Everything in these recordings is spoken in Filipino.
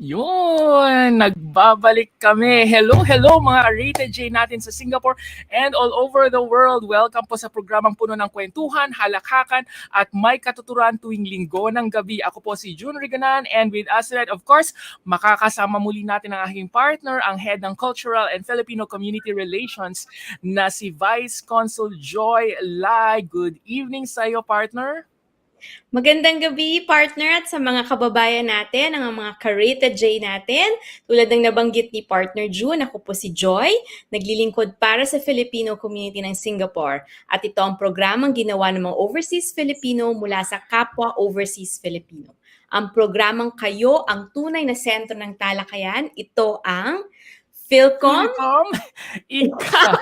Yun, nagbabalik kami. Hello, hello mga Rated J natin sa Singapore and all over the world. Welcome po sa programang puno ng kwentuhan, halakhakan at may katuturan tuwing linggo ng gabi. Ako po si June Riganan and with us tonight, of course, makakasama muli natin ang aking partner, ang head ng Cultural and Filipino Community Relations na si Vice Consul Joy Lai. Good evening sa iyo, partner. Magandang gabi, partner, at sa mga kababayan natin, ang mga ka-rated J natin. Tulad ng nabanggit ni partner June, ako po si Joy, naglilingkod para sa Filipino community ng Singapore. At ito ang programang ginawa ng mga overseas Filipino mula sa kapwa overseas Filipino. Ang programang Kayo ang tunay na sentro ng talakayan, ito ang FILCOM. Ikaw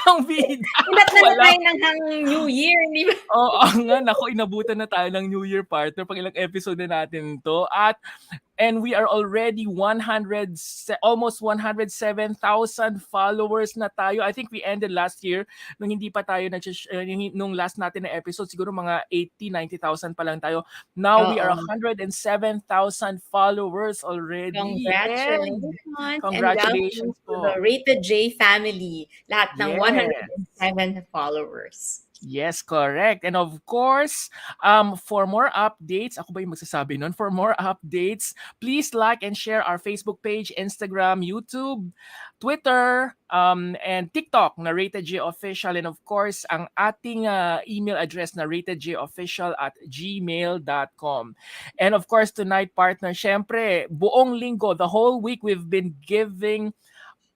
ang bida. Ilat na tayo ng New Year, di ba? Oo nga, naku, inabutan na tayo ng New Year partner. Pag ilang episode na natin to. And we are already almost 107,000 followers na tayo. I think we ended last year nung hindi pa tayo nung last natin na episode, siguro mga 80,000, 90,000 pa lang tayo. Now we are 107,000 followers already. Congratulations po. To the Rated J family. Lahat ng 107 followers. Yes, correct. And of course, for more updates, ako ba yung magsasabi nun? For more updates, please like and share our Facebook page, Instagram, YouTube, Twitter, and TikTok na Rated J Official. And of course, ang ating email address na ratedjofficial@gmail.com. And of course, tonight, partner, syempre, buong linggo, the whole week, we've been giving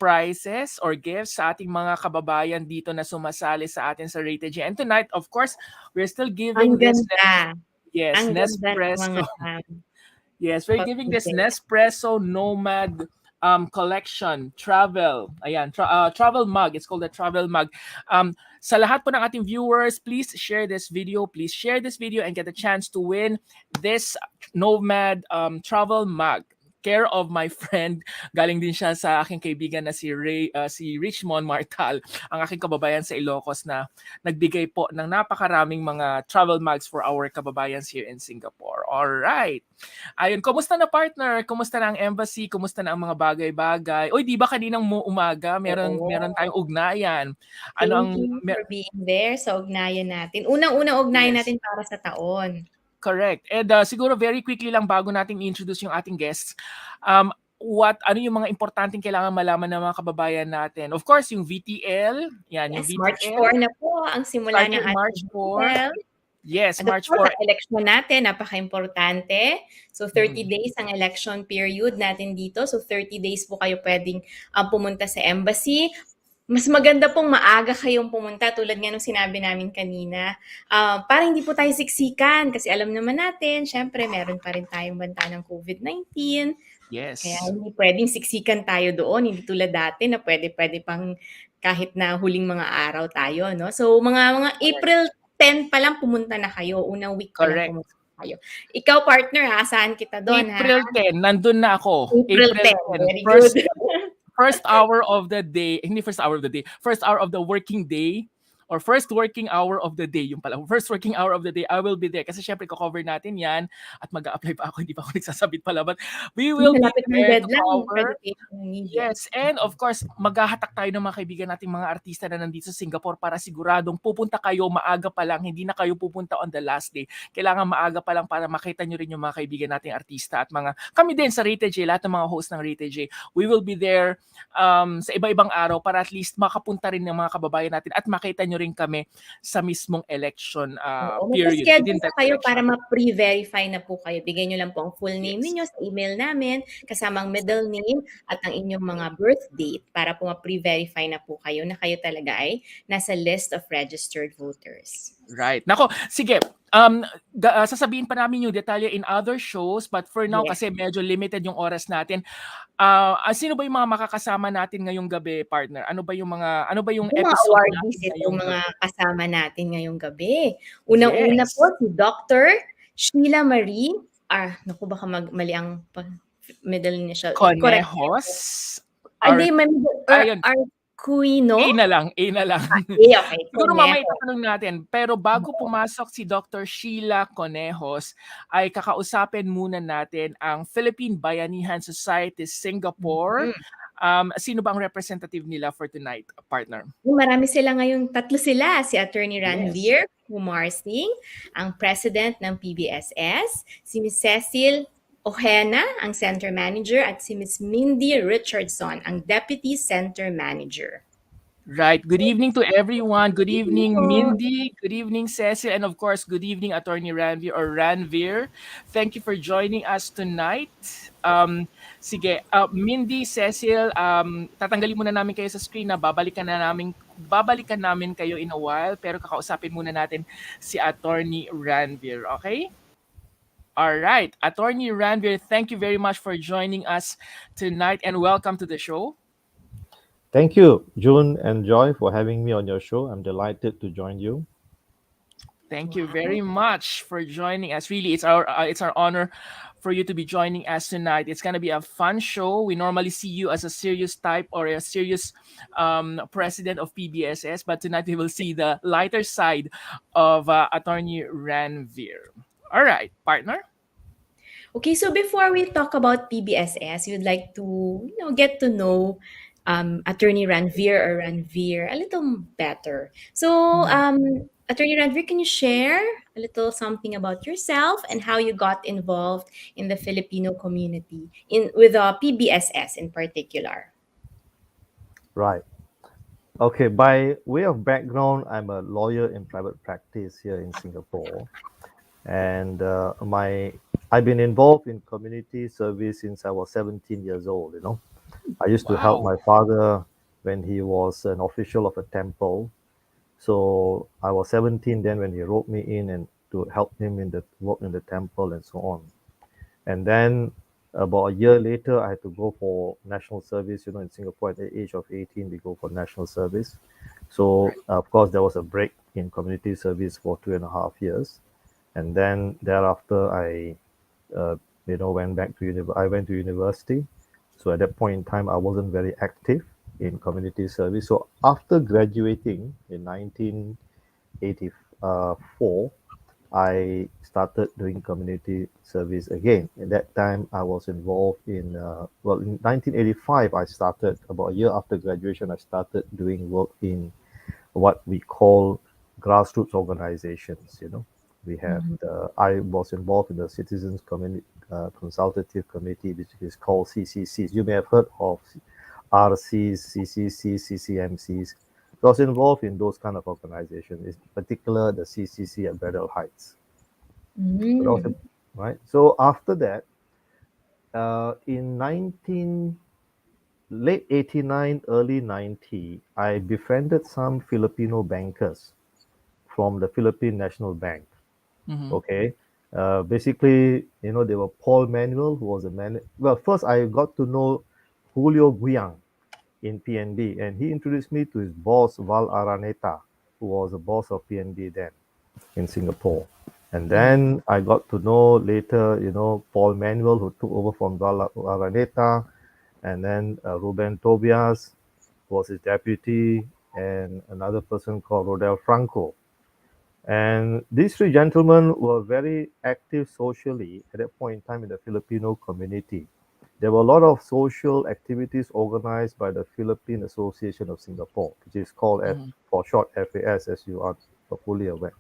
prizes or gifts sa ating mga kababayan dito na sumasali sa atin sa Rated J. And tonight, of course, we're still giving Nespresso. Yes, we're giving this Nespresso Nomad collection travel. Ayan, travel mug. It's called a travel mug. Sa lahat po ng ating viewers, please share this video. Please share this video and get a chance to win this Nomad travel mug. Care of my friend. Galing din siya sa aking kaibigan na si Richmond Martal, ang aking kababayan sa Ilocos na nagbigay po ng napakaraming mga travel mugs for our kababayans here in Singapore. All right. Ayun, kumusta na partner? Kumusta na ang embassy? Kumusta na ang mga bagay-bagay? Oy, di ba kaninang umaga meron tayong ugnayan? Thank you for being there sa ugnayan natin. Unang-unang ugnayan natin para sa taon. Correct. And siguro very quickly lang bago natin i-introduce yung ating guests, ano yung mga importanteng kailangan malaman ng mga kababayan natin? Of course, yung VTL. Yan, yung VTL. March 4 na po ang simula ng March 4. Yes, at March 4. Ang election natin, napaka-importante. So 30 days ang election period natin dito. So 30 days po kayo pwedeng pumunta sa embassy. Mas maganda pong maaga kayong pumunta tulad nga nung sinabi namin kanina para hindi po tayo siksikan kasi alam naman natin, syempre meron pa rin tayong banta ng COVID-19. Yes. Kaya hindi pwedeng siksikan tayo doon, hindi tulad dati na pwede pang kahit na huling mga araw tayo, no? So mga April 10 pa lang pumunta na kayo, unang week pa lang pumunta kayo. Ikaw partner, saan kita doon? April 10, nandun na ako. April 10. Very good. First hour of the day, hindi first hour of the day, first hour of the working day, or first working hour of the day, yung pala, first working hour of the day, I will be there. Kasi syempre, cover natin yan at mag-a-apply pa ako, hindi pa ako nagsasabit pala, but we will be there to cover. Yes, and of course, maghahatak tayo ng mga kaibigan nating mga artista na nandito sa Singapore para siguradong pupunta kayo maaga pa lang, hindi na kayo pupunta on the last day. Kailangan maaga pa lang para makita nyo rin yung mga kaibigan nating artista at mga, kami din sa Rated J, lahat ng mga host ng Rated J, we will be there sa iba-ibang araw para at least makapunta rin ng mga kababayan natin at makita nyo rin kami sa mismong election period. Schedule na kayo para ma-pre-verify na po kayo. Bigay nyo lang po ang full name ninyo sa email namin, kasama ang middle name at ang inyong mga birth date para po ma-pre-verify na po kayo na kayo talaga ay nasa list of registered voters. Right. Nako, sige. Sasabihin pa namin yung detalye in other shows, but for now kasi medyo limited yung oras natin. Sino ba yung mga makakasama natin ngayong gabi, partner? Ano ba yung episode awardees itong mga kasama natin ngayong gabi? Unang-una po si Dr. SHEILA Marie. Naku, baka mali ang middle initial. CONEJOS? ARCUINO? A na lang. Okay, Siguro mamaya Conejo. itatanong natin, pero bago pumasok si Dr. Sheila Conejos, ay kakausapin muna natin ang Philippine Bayanihan Society Singapore. Mhm. Sino ba ang representative nila for tonight, partner? Marami sila ngayong, tatlo sila, si Attorney Yes. Ranveer Kumar Singh, ang President ng PBSS, si Ms. Cecil Ojena, ang Center Manager, at si Ms. Mindy Richardson, ang Deputy Center Manager. Right. Good evening to everyone. Good Evening evening, po. Mindy. Good evening, Cecil. And of course, good evening, Attorney Ranveer or Ranveer. Thank you for joining us tonight. Sige, Mindy, Cecil, tatanggalin muna namin kayo sa screen na babalikan namin kayo in a while, pero kakausapin muna natin si Attorney Ranveer, okay? All right. Attorney Ranveer, thank you very much for joining us tonight and welcome to the show. Thank you, June and Joy, for having me on your show. I'm delighted to join you. Thank you very much for joining us. Really, it's our honor for you to be joining us tonight. It's gonna be a fun show. We normally see you as a serious type or a serious president of PBSS, but tonight we will see the lighter side of Attorney Ranveer. All right, partner. Okay, so before we talk about PBSS, you'd like to, get to know Attorney Ranveer or Ranveer a little better. So, Attorney Ranveer, can you share a little something about yourself and how you got involved in the Filipino community, with PBSS in particular? Right. Okay, by way of background, I'm a lawyer in private practice here in Singapore. And I've been involved in community service since I was 17 years old, I used to help Wow. my father when he was an official of a temple. So I was 17 then when he wrote me in and to help him in the work in the temple and so on. And then about a year later, I had to go for national service. In Singapore at the age of 18, we go for national service. So of course, there was a break in community service for 2.5 years. And then thereafter, I went back to I went to university. So at that point in time, I wasn't very active in community service. So after graduating in 1984, I started doing community service again. At that time, I was involved in, in 1985, I started, about a year after graduation, I started doing work in what we call grassroots organizations. We have I was involved in the Citizens Community Consultative Committee, which is called CCCs. You may have heard of RCs, CCCs, CCMCs. I was involved in those kind of organizations, in particular the CCC at Bredel Heights. Mm. Right. So after that, in late 89, early 90, I befriended some Filipino bankers from the Philippine National Bank. Okay. Basically, they were Paul Manuel, who was a man. Well, first I got to know Julio Guiang in PNB, and he introduced me to his boss, Val Araneta, who was the boss of PNB then in Singapore. And then I got to know later, Paul Manuel, who took over from Val Araneta, and then Ruben Tobias was his deputy, and another person called Rodel Franco. And these three gentlemen were very active socially at that point in time in the Filipino community. There were a lot of social activities organized by the Philippine Association of Singapore, which is called for short FAS, as you are fully aware.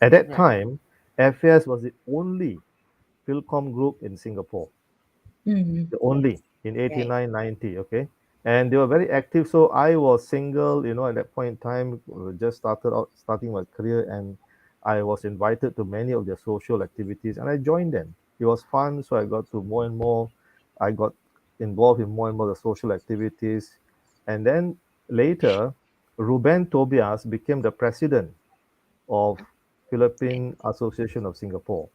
At that time, FAS was the only FILCOM group in Singapore. The only in 89, 90, okay? And they were very active. So I was single, at that point in time, just starting my career, and I was invited to many of their social activities, and I joined them. It was fun, so I got to more and more. I got involved in more and more the social activities, and then later, Ruben Tobias became the president of Philippine Association of Singapore.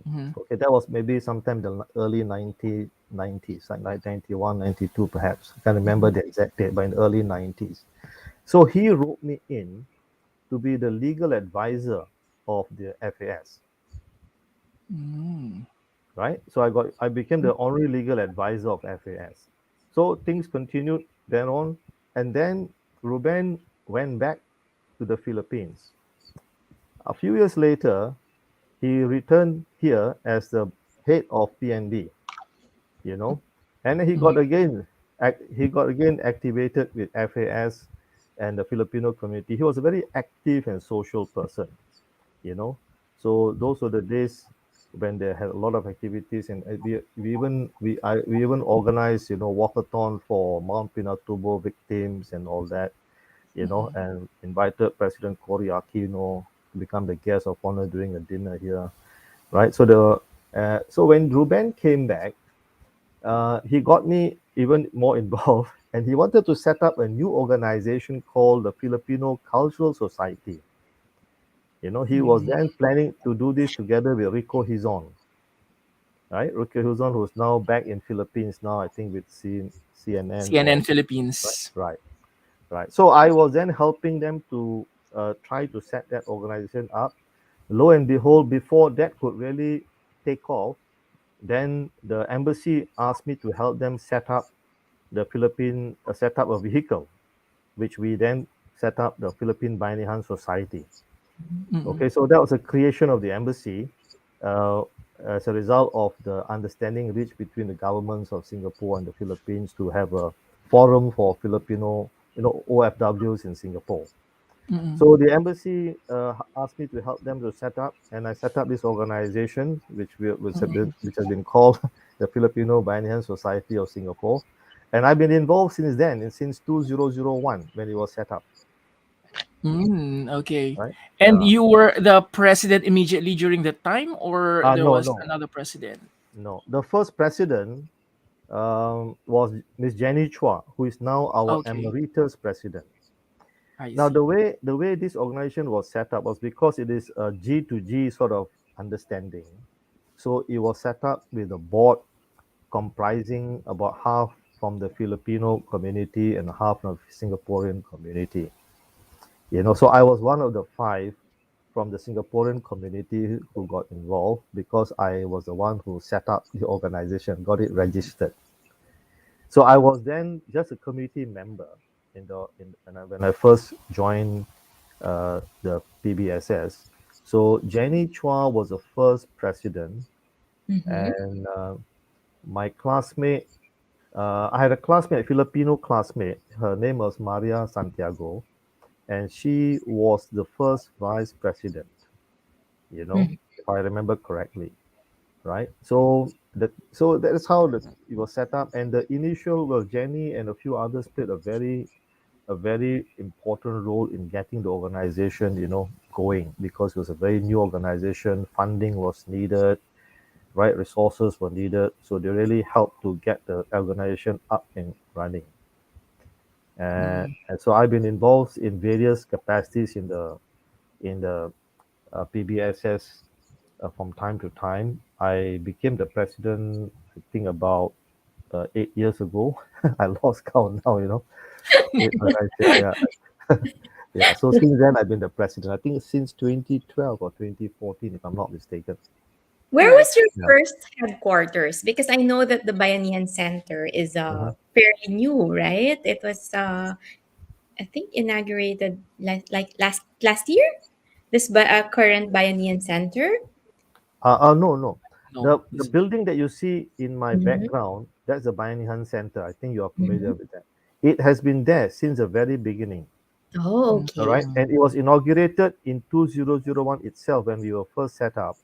Okay, that was maybe sometime in the early 1990s, like 91, 92 perhaps. I can't remember the exact date, but in the early 90s. So he wrote me in to be the legal advisor of the FAS. Right? So I became the honorary legal advisor of FAS. So things continued then on. and then Ruben went back to the Philippines. A few years later, he returned here as the head of PNB, you know, and he got again activated with FAS and the Filipino community. He was a very active and social person, you know. So those were the days when they had a lot of activities, and we even organized, you know, walkathon for Mount Pinatubo victims and all that, you know, and invited President Cory Aquino to become the guest of honor during a dinner here, right? So when Ruben came back, he got me even more involved, and he wanted to set up a new organization called the Filipino Cultural Society. You know, he was then planning to do this together with Rico Hizon, right? Rico Hizon, who's now back in Philippines now, I think with CNN. CNN Philippines. Right. So I was then helping them to try to set that organization up. Lo and behold, before that could really take off, then the embassy asked me to help them set up set up a vehicle, which we then set up the Philippine Bayanihan Society. Okay, so that was a creation of the embassy uh, as a result of the understanding reached between the governments of Singapore and the Philippines to have a forum for Filipino, you know, OFWs in Singapore. So the embassy asked me to help them to set up, and I set up this organization, which has been called the Filipino Bayanihan Society of Singapore, and I've been involved since then, since 2001 when it was set up. Okay. Right? And you were the president immediately during that time, or there No, was no, another president? no. The first president was Miss Jenny Chua, who is now our Okay, emeritus president. I Now, see. the way this organization was set up was because it is a G to G sort of understanding. So it was set up with a board comprising about half from the Filipino community and half from the Singaporean community. You know, so I was one of the 5 from the Singaporean community who got involved because I was the one who set up the organization, got it registered. So I was then just a committee member when I first joined the PBSS. So Jenny Chua was the first president, and my classmate, I had a classmate, a Filipino classmate. Her name was Maria Santiago, and she was the first vice president. You know, if I remember correctly, right? So that is how it was set up, and the initial, well, Jenny and a few others played a very important role in getting the organization, you know, going, because it was a very new organization. Funding was needed, right? Resources were needed, so they really helped to get the organization up and running. And so I've been involved in various capacities in the PBSS from time to time. I became the president, I think, about 8 years ago. I lost count now, you know. Yeah. Yeah. So since then, I've been the president. I think since 2012 or 2014, if I'm not mistaken. Where Right. was your Yeah. first headquarters? Because I know that the Bayanihan Center is Mhm. fairly new, right? It was, I think, inaugurated like last year. This current Bayanihan Center. No. No, The this is building that you see in my Mhm. background, that's the Bayanihan Center. I think you are familiar Mhm. with that. It has been there since the very beginning. Oh, All okay. right. And it was inaugurated in 2001 itself when we were first set up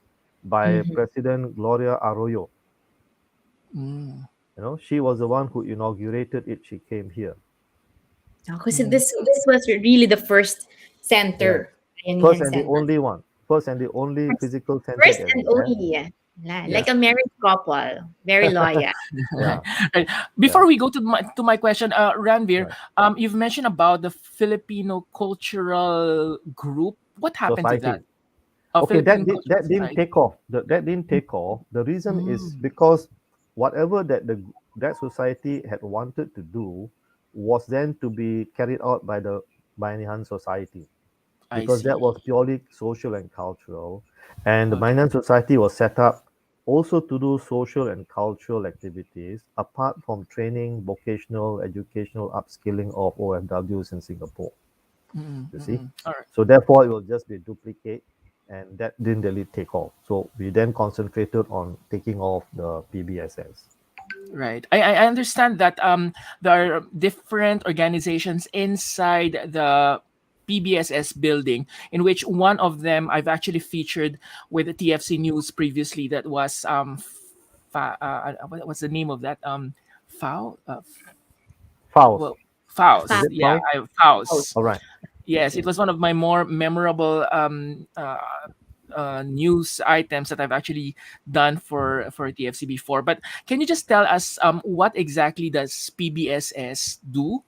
by Mhm. President Gloria Arroyo. mm, You know, she was the one who inaugurated it. She came here. Because mm, this was really the first Yeah. center, First Bayanihan and the Center. only one. First and the only First, physical center first that and we have. only. yeah. Like a married couple, very loyal. Yeah. Right. Yeah. Before we go to my question, Ranvir, Right. you've mentioned about the Filipino cultural group. What happened to that? Society. Okay, Philippine Cultural that didn't Society. take off. That didn't take off. The reason is Mm, because whatever that society had wanted to do was then to be carried out by the Bayanihan Society, I because that see. was purely social and cultural. And the Okay. Bayanihan Society was set up also to do social and cultural activities apart from training, vocational, educational upskilling of OFWs in Singapore. You see, All right. so therefore it will just be duplicate, and that didn't really take off. So we then concentrated on taking off the PBSS. Right. I understand that there are different organizations inside the PBSS building, in which one of them I've actually featured with the TFC News previously. That was what's the name of that FAO? Faust, Well, is Faust. it Yeah, Faust? Faust. All right. Yes, it Okay. was one of my more memorable news items that I've actually done for TFC before. But can you just tell us what exactly does PBSS do?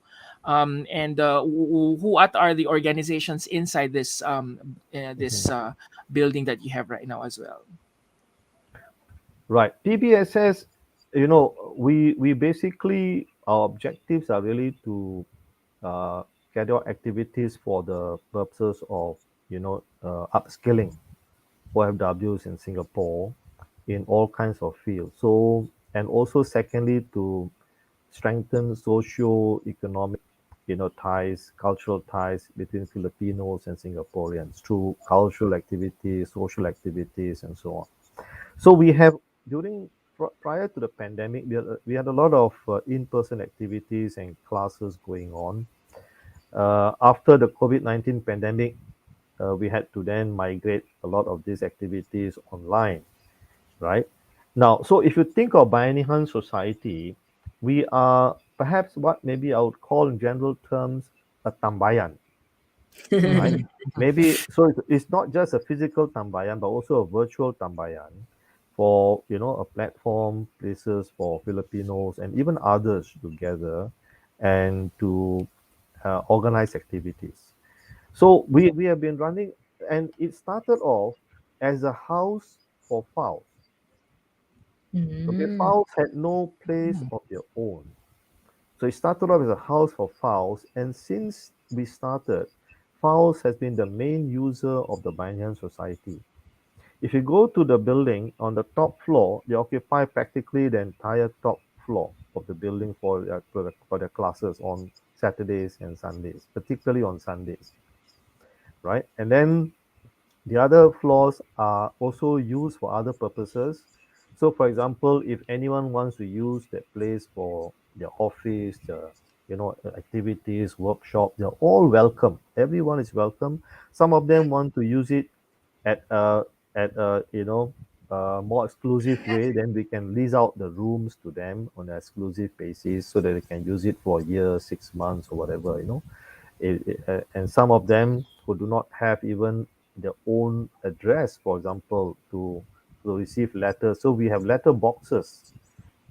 And what are the organizations inside Mhm. this building that you have right now as well? Right. PBSS, we basically, our objectives are really to uh, carry out activities for the purposes of, upskilling OFWs in Singapore in all kinds of fields. So, and also secondly, to strengthen socio-economic, ties, cultural ties between Filipinos and Singaporeans through cultural activities, social activities, and so on. So we have during prior to the pandemic, we had a lot of in-person activities and classes going on. After the COVID-19 pandemic, we had to then migrate a lot of these activities online, right? Now, so if you think of Bayanihan society, we are perhaps what maybe I would call in general terms a tambayan, right? Mhm. Maybe so it's not just a physical tambayan, but also a virtual tambayan for a platform places for Filipinos and even others together and to organize activities. So we have been running, and it started off as a house for fowls. Okay, Mm. fowls had no place of their own. So it started off as a house for fowls, and since we started, fowls has been the main user of the Banyan Society. If you go to the building on the top floor, they occupy practically the entire top floor of the building for their classes on Saturdays and Sundays, particularly on Sundays, right? And then the other floors are also used for other purposes. So, for example, if anyone wants to use that place for their office, activities, workshop, they're all welcome. Everyone is welcome. Some of them want to use it at a more exclusive way. Then we can lease out the rooms to them on an exclusive basis so that they can use it for a year, 6 months, or whatever. And some of them who do not have even their own address, for example, to receive letters. So we have letter boxes,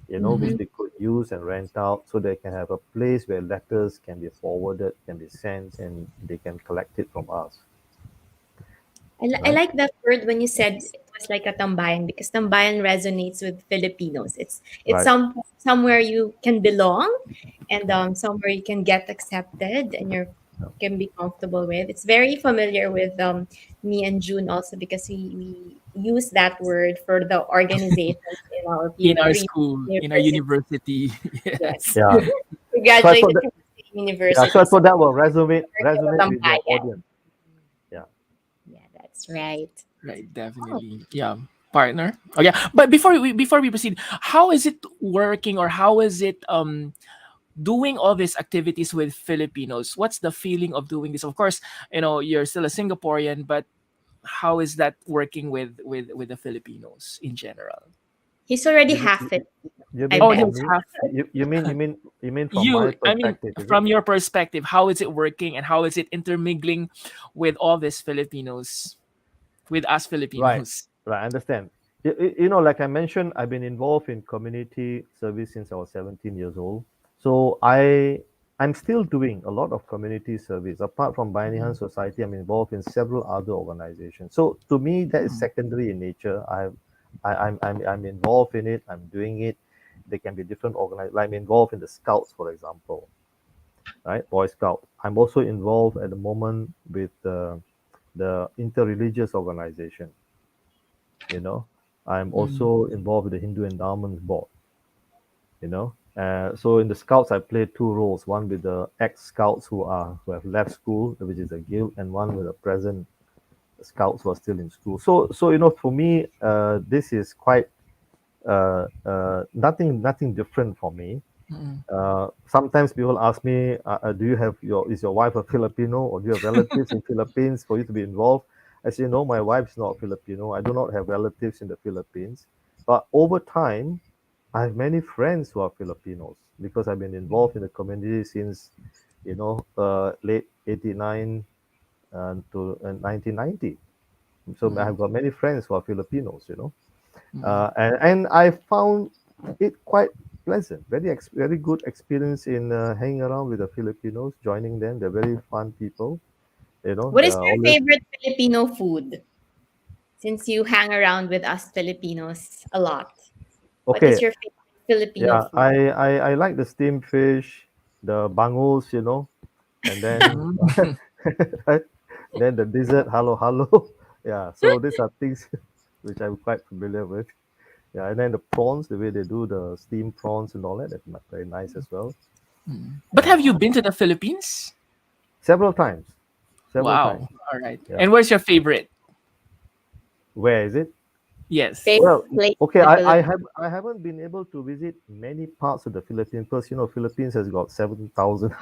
which Mhm. they could use and rent out so they can have a place where letters can be forwarded, can be sent, and they can collect it from us, I right? like that word when you said it was like a tambayan because tambayan resonates with Filipinos. It's Right. somewhere you can belong and somewhere you can get accepted and you can be comfortable with. It's very familiar with me and June also because we use that word for the organizations in our In our previous school, in our university. university, Yes. yes. Yeah. We So I thought graduated that, from the same yeah, so university, I so thought that will resonate we're still a resonate with your tambayan. audience. Yeah. Yeah, that's right. Right, definitely. Yeah, partner. Oh yeah, but before we proceed, how is it working, or how is it doing all these activities with Filipinos? What's the feeling of doing this? Of course, you're still a Singaporean, but how is that working with the Filipinos in general? He's already You mean half it, you I mean Oh, bet. for he's me? half. You mean from my I mean, perspective, is it? from your perspective, how is it working, and how is it intermingling with all these Filipinos, with us Right. Filipinos? Right. I understand. Like I mentioned, I've been involved in community service since I was 17 years old. So I'm still doing a lot of community service. Apart from Bayanihan Society, I'm involved in several other organizations. So to me, that is secondary in nature. I'm involved in it. I'm doing it. They can be different organizations. Like I'm involved in the Scouts, for example, right? Boy Scout. I'm also involved at the moment with the interreligious organization, you know. I'm also involved with the Hindu Endowment Board. So in the Scouts, I played two roles: one with the ex-Scouts who have left school, which is a guild, and one with the present Scouts who are still in school. So for me, this is quite nothing different for me. Sometimes people ask me, "Do you have is your wife a Filipino, or do you have relatives in Philippines for you to be involved?" I say, "No, my wife's not Filipino. I do not have relatives in the Philippines." But over time, I have many friends who are Filipinos because I've been involved in the community since, late '89 to 1990. So I have got many friends who are Filipinos. And I found it quite pleasant, very good experience in hanging around with the Filipinos, joining them. They're very fun people. What They is are your always favorite Filipino food? Since you hang around with us Filipinos a lot, what is okay. your favorite Filipino Yeah, food? I like the steamed fish, the bangus, and then then the dessert, halo halo. Yeah, so these are things which I'm quite familiar with. Yeah, and then the prawns, the way they do the steamed prawns and all that, that's very nice as well. But Yeah, have you been to the Philippines? several times, several times. Wow. All right. Yeah, And where's your favorite? where is it? Yes. Favorite Well, place okay, in the I Philippines? have I haven't been able to visit many parts of the Philippines because Philippines has got 7,000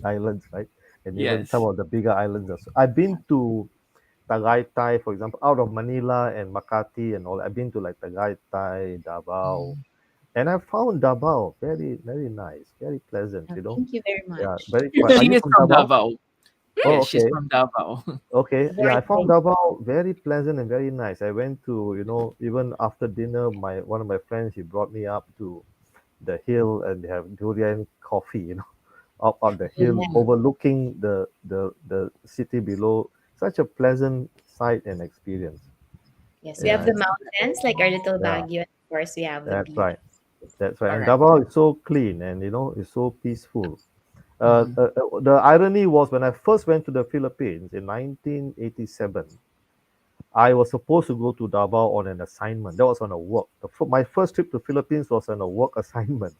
islands, right? And even some Yes. of the bigger islands also. I've been to Tagaytay, for example, out of Manila and Makati and all. I've been to like Tagaytay, Davao, and I found Davao very very nice, very pleasant. Oh, thank you very Yeah, much. very quiet. Are She you is from from Davao? Davao. Oh, Yes, she's okay. from Davao. Okay, yeah, I Very found great. Davao very pleasant and very nice. I went to, even after dinner, my one of my friends, he brought me up to the hill and they have durian coffee, up on the hill Yeah. overlooking the city below. Such a pleasant sight and experience. Yes, we have Yeah, the mountains like our little yeah, Baguio, and of course we have the that's beach. right. That's right. All And right. Davao is so clean and it's so peaceful. Mhm. The irony was when I first went to the Philippines in 1987. I was supposed to go to Davao on an assignment. That was on a work. My first trip to Philippines was on a work assignment,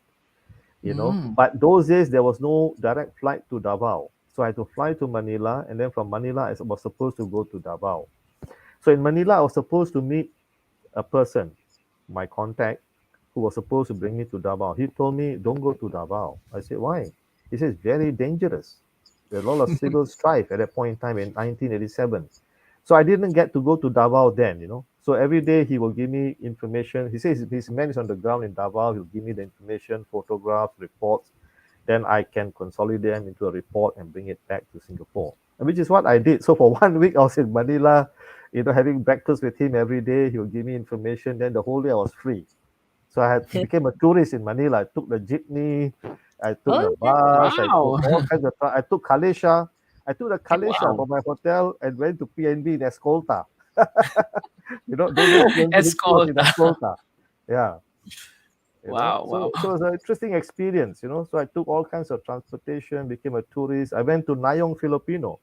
Mm. But those days there was no direct flight to Davao, so I had to fly to Manila, and then from Manila I was supposed to go to Davao. So in Manila I was supposed to meet a person, my contact, who was supposed to bring me to Davao. He told me, "Don't go to Davao." I said, "Why?" He says, "Very dangerous. There's a lot of civil strife at that point in time in 1987." So I didn't get to go to Davao then. So every day he will give me information. He says his man is on the ground in Davao. He'll give me the information, photographs, reports. Then I can consolidate them into a report and bring it back to Singapore, which is what I did. So for 1 week, I was in Manila, having breakfast with him every day. He will give me information. Then the whole day I was free. So I had became a tourist in Manila. I took the jeepney, I took the Oh, bus, I took Wow. all kinds of. I took Kalesha. I took the Kalesha Wow. from my hotel and went to PNB in Escolta. Those days PNB was in Escolta. Escolta. Yeah. Wow. Wow. So it was an interesting experience. So I took all kinds of transportation, became a tourist. I went to Nayong Filipino.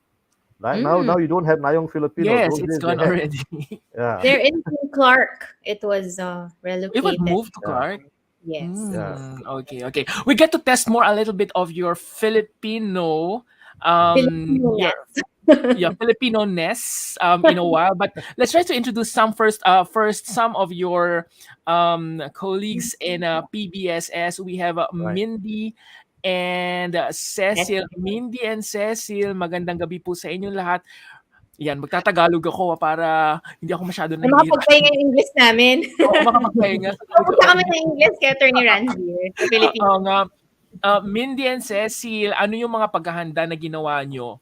Right now mm. you don't have Nayong Filipino. Yes, Those it's days they gone had. already. Yeah, There in Clark, it was It would relocated. move to yeah, Clark. Yes. yeah. Okay, okay. We get to test more a little bit of your Filipino, your Filipino-ness. Filipino-ness in a while. But let's try to introduce some first. First, some of your colleagues in PBSS. We have Right. Mindy and Yes. Cecil. Mindy and Cecil, magandang gabi po sa inyong lahat. Yan, magtatagalog ako para hindi ako masyado Na nahihirapan. makapagpahinga yung English namin. Oo, makapagpahinga. Pupunta kami ng English kay Attorney Ranvier sa Filipino. Oo nga. Mindy and Cecil, ano yung mga paghahanda na ginawa nyo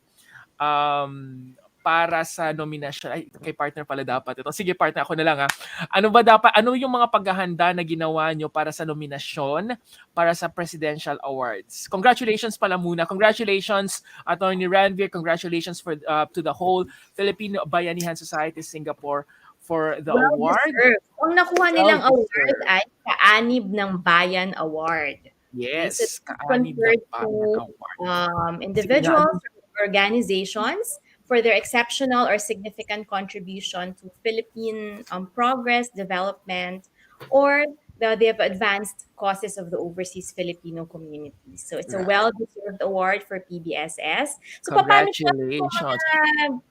para sa nominasyon? Ay, kay partner pala dapat ito. Sige, partner, ako na lang ha. Ano yung mga paghahanda na ginawa nyo para sa nominasyon para sa Presidential Awards? Congratulations pala muna. Congratulations, Attorney Ranvier. Congratulations to the whole Filipino Bayanihan Society Singapore for the Well award. deserved. Ang nakuha Well nilang award deserved. ay Kaanib ng Bayan Award. Okay, so Yes, this is Kaanib ng conferred to Bayan Award. Sige nga, individuals or organizations for their exceptional or significant contribution to Philippine progress, development, or they have advanced causes of the overseas Filipino community. So it's a Right. well-deserved award for PBSS. So paano siya Congratulations.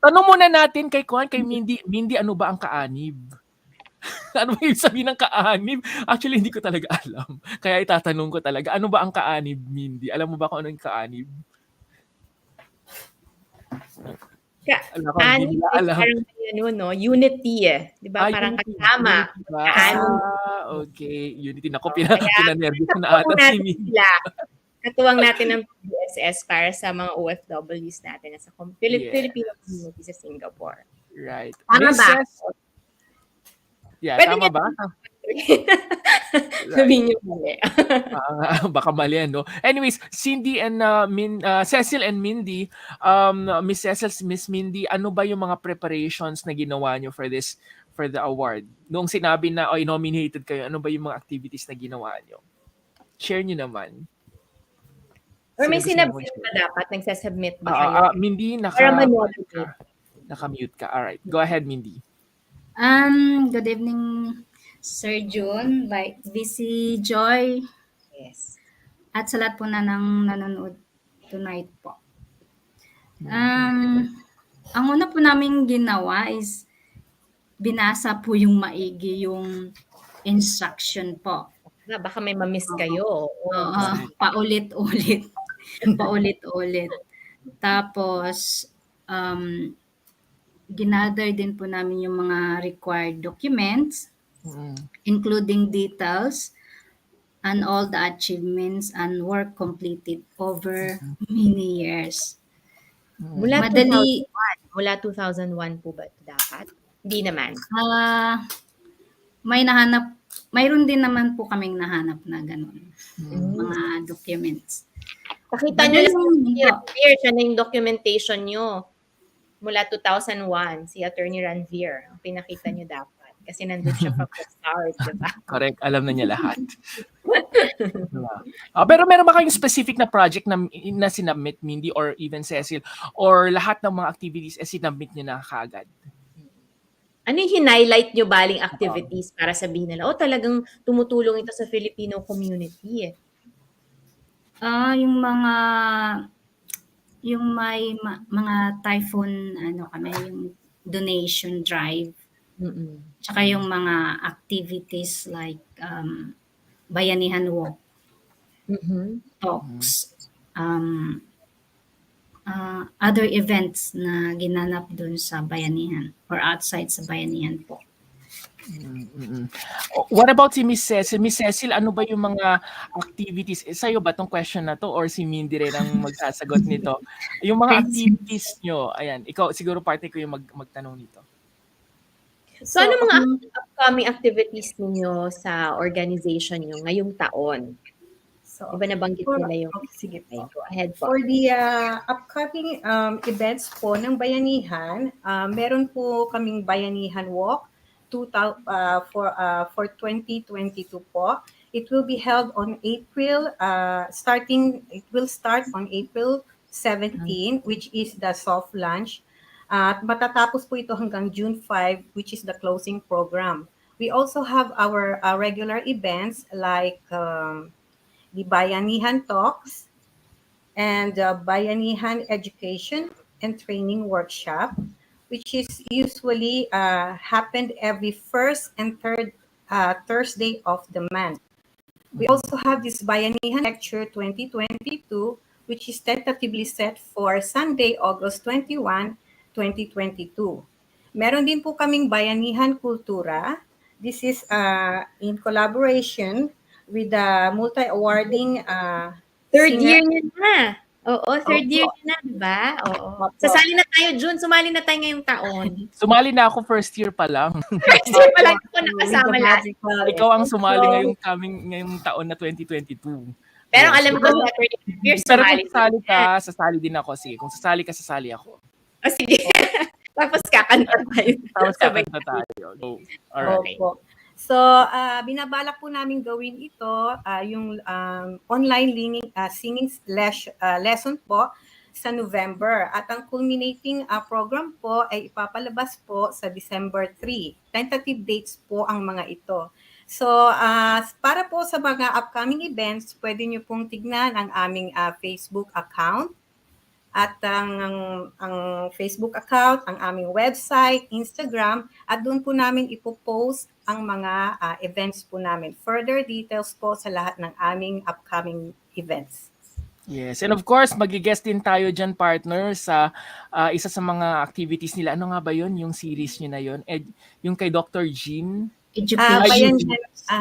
Tanong muna natin kay Mindy. Mindy, ano ba ang kaanib? Ano ba yung sabihin ng kaanib? Actually, hindi ko talaga alam. Kaya itatanong ko talaga, ano ba ang kaanib, Mindy? Alam mo ba kung ano yung kaanib? Alam ko, hindi nila alam. Parang no? Unity eh. Di ba? Parang unity. kasama. Unity ba? Kaanib. Okay. Unity. Naku, pinanervous na ata si Mindy. Katuwang natin ng PBSS para sa mga OFWs natin sa Filipino community sa Singapore. Right. Tama ba? Yeah, pwede tama ba? Sabihin niyo mali. Baka mali, no? Anyways, Cindy and Cecil and Mindy, Miss Cecil, Miss Mindy, ano ba yung mga preparations na ginawa nyo for the award? Noong sinabi na nominated kayo, ano ba yung mga activities na ginawa nyo? Share nyo naman. Or may sinabit pa dapat? Nagsasubmit ba kayo? Mindy, naka-mute ka. Alright, go ahead, Mindy. Good evening, Sir June, like VC Joy. Yes. At sa lahat po na nanonood tonight po. Ang una po namin ginawa is binasa po yung maigi yung instruction po. Baka may ma-miss kayo. Paulit-ulit. Paulit-ulit. Tapos, ginather din po namin yung mga required documents, including details and all the achievements and work completed over many years. Mula 2001 po ba ito dapat? Hindi naman. Mayroon din naman po kaming nahanap na ganun. Mga documents. Pakita nyo lang year siya na yung documentation nyo. Mula 2001, si Attorney Ranvier. Ang pinakita niyo dapat. Kasi nandun siya from the start, diba? Correct. Alam na niya lahat. Pero meron ba kayong specific na project na sinubmit, Mindy, or even Cecil, or lahat ng mga activities sinubmit niyo na kaagad? Ano yung hin-highlight nyo baling activities para sabihin nila, talagang tumutulong ito sa Filipino community eh? Yung may mga typhoon, yung donation drive. Tsaka yung mga activities like Bayanihan walk, talks, other events na ginanap dun sa Bayanihan or outside sa Bayanihan po. What about si Miss Cecil? Miss Cecil, ano ba yung mga activities? Sa'yo ba tong question na to or si Mindy rin ang magsasagot nito? Yung mga activities nyo, ayan, ikaw siguro partner ko yung magtanong nito. So ano mga upcoming activities ninyo sa organization nyo ngayong taon? So, iba nabanggit nila yung... Sige po. Go ahead po. For the upcoming events po ng Bayanihan, meron po kaming Bayanihan Walk for 2022 po. It will be held on April, it will start on April 17, which is the soft launch. At matatapos po ito hanggang June 5, which is the closing program. We also have our regular events like the Bayanihan Talks and Bayanihan Education and Training Workshop, which is usually happened every first and third Thursday of the month. We also have this Bayanihan Lecture 2022, which is tentatively set for Sunday, August 21, 2022. Meron din po kaming Bayanihan Kultura. This is in collaboration with the multi-awarding third year niya na. Oo, third year niya na, diba? Oo. Sasali na tayo, June. Sumali na tayo ngayong taon. Sumali na ako first year pa lang. First year pa lang ako nakasama last. Ikaw ang sumali ngayong taon na 2022. Pero alam ko, pero kung sasali din ako. Sige, kung sasali ka, sasali ako. Oh, sige. Tapos kakanta tayo. So, alright. So, binabalak po namin gawin ito, yung online singing lesson po sa November. At ang culminating program po ay ipapalabas po sa December 3. Tentative dates po ang mga ito. So, para po sa mga upcoming events, pwede nyo pong tignan ang aming Facebook account. At ang Facebook account, ang aming website, Instagram, at doon po namin ipopost ang mga events po namin. Further details po sa lahat ng aming upcoming events. Yes, and of course, magi-guest din tayo dyan, partner, sa isa sa mga activities nila. Ano nga ba yun? Yung series nyo na yun? Yung kay Dr. Jean?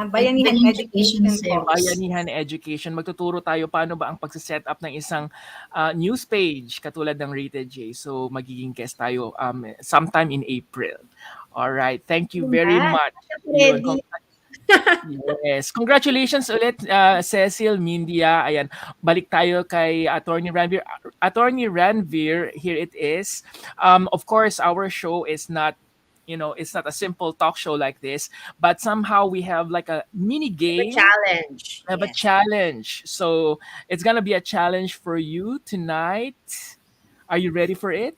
Bayanihan Education po. Bayanihan Education. Magtuturo tayo paano ba ang pagsiset up ng isang news page katulad ng Rated J. So magiging guest tayo sometime in April. All right. Thank you very much. Yun, yes. Congratulations ulit, Cecil Mindia. Ayan, balik tayo kay Attorney Ranvir. Attorney Ranvir, here it is. Of course, our show is not, it's not a simple talk show like this, but somehow we have like a mini game. Challenge. We have a challenge. So it's going to be a challenge for you tonight. Are you ready for it?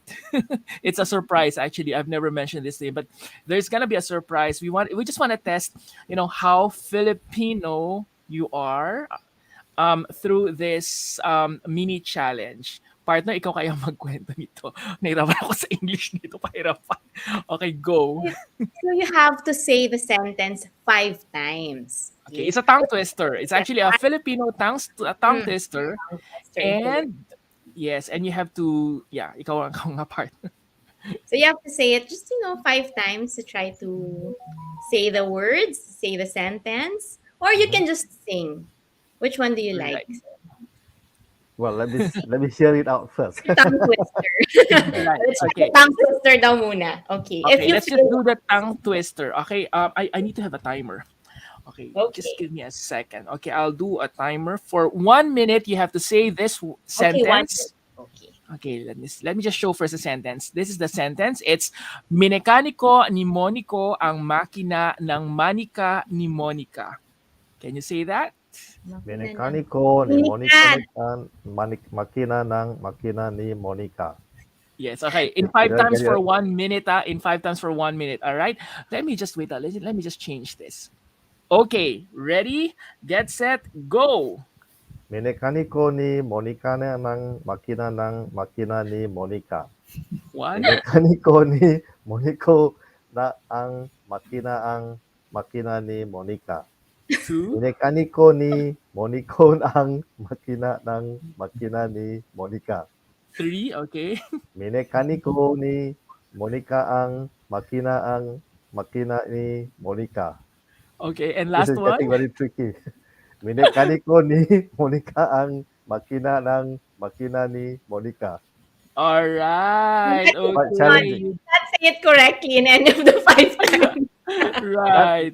It's a surprise, actually. I've never mentioned this name, but there's going to be a surprise. We just want to test, how Filipino you are through this mini challenge. Partner, ikaw kaya magkwento nito. Nahirapan ako sa English nito. Pahirapan. Okay, go. So you have to say the sentence 5 times. Okay, it's a tongue twister. It's actually a Filipino tongue twister. And yes, and you have to, ikaw nga partner. So you have to say it just, 5 times to try to say the words, say the sentence, or you can just sing. Which one do you like? Well, let me share it out first. Tongue twister. Right. Okay. Tongue twister daw muna. Okay. Okay, let's just do the tongue twister. Okay, I need to have a timer. Okay, just give me a second. Okay, I'll do a timer. For 1 minute, you have to say this sentence. Okay, let me just show first the sentence. This is the sentence. It's minekaniko ni Monico ang makina ng manika ni Monica. Can you say that? Minekaniko ni Monica makina ng makina ni Monica. Yes, okay. In 5 times for 1 minute. In 5 times for 1 minute. All right. Let me just wait. Let me just change this. Okay, ready? Get set, go. Minekaniko ni Monica ng makina ni Monica. 1. Minekaniko ni Monico na ang makina ni Monica. 2. Minekaniko ni Monico ang makina ni Monica. 3, okay. Minekaniko ni Monica ang makina ni Monica. Okay, and last this is one. getting very tricky. Minekaniko ni Monica ang makina ni Monica. All right. Quite challenging. Let's say it correctly in any of the 5 times. Right.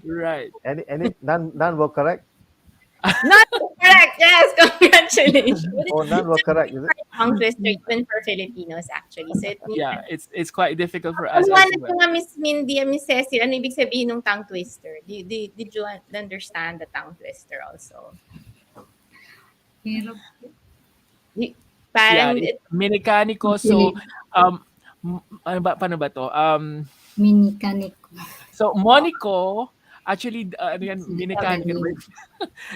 Any none were correct? Not correct. Yes, congratulations. None were correct. Is it? Tongue twister even for Filipinos actually. So it means it's quite difficult for us. Ano nga Miss Mindy and Miss Cecil, ano ibig sabihin ng tongue twister? Did you understand the tongue twister also? Parang minikaniko. So paano ba to? Minikaniko. So Monico, actually, minikaniko.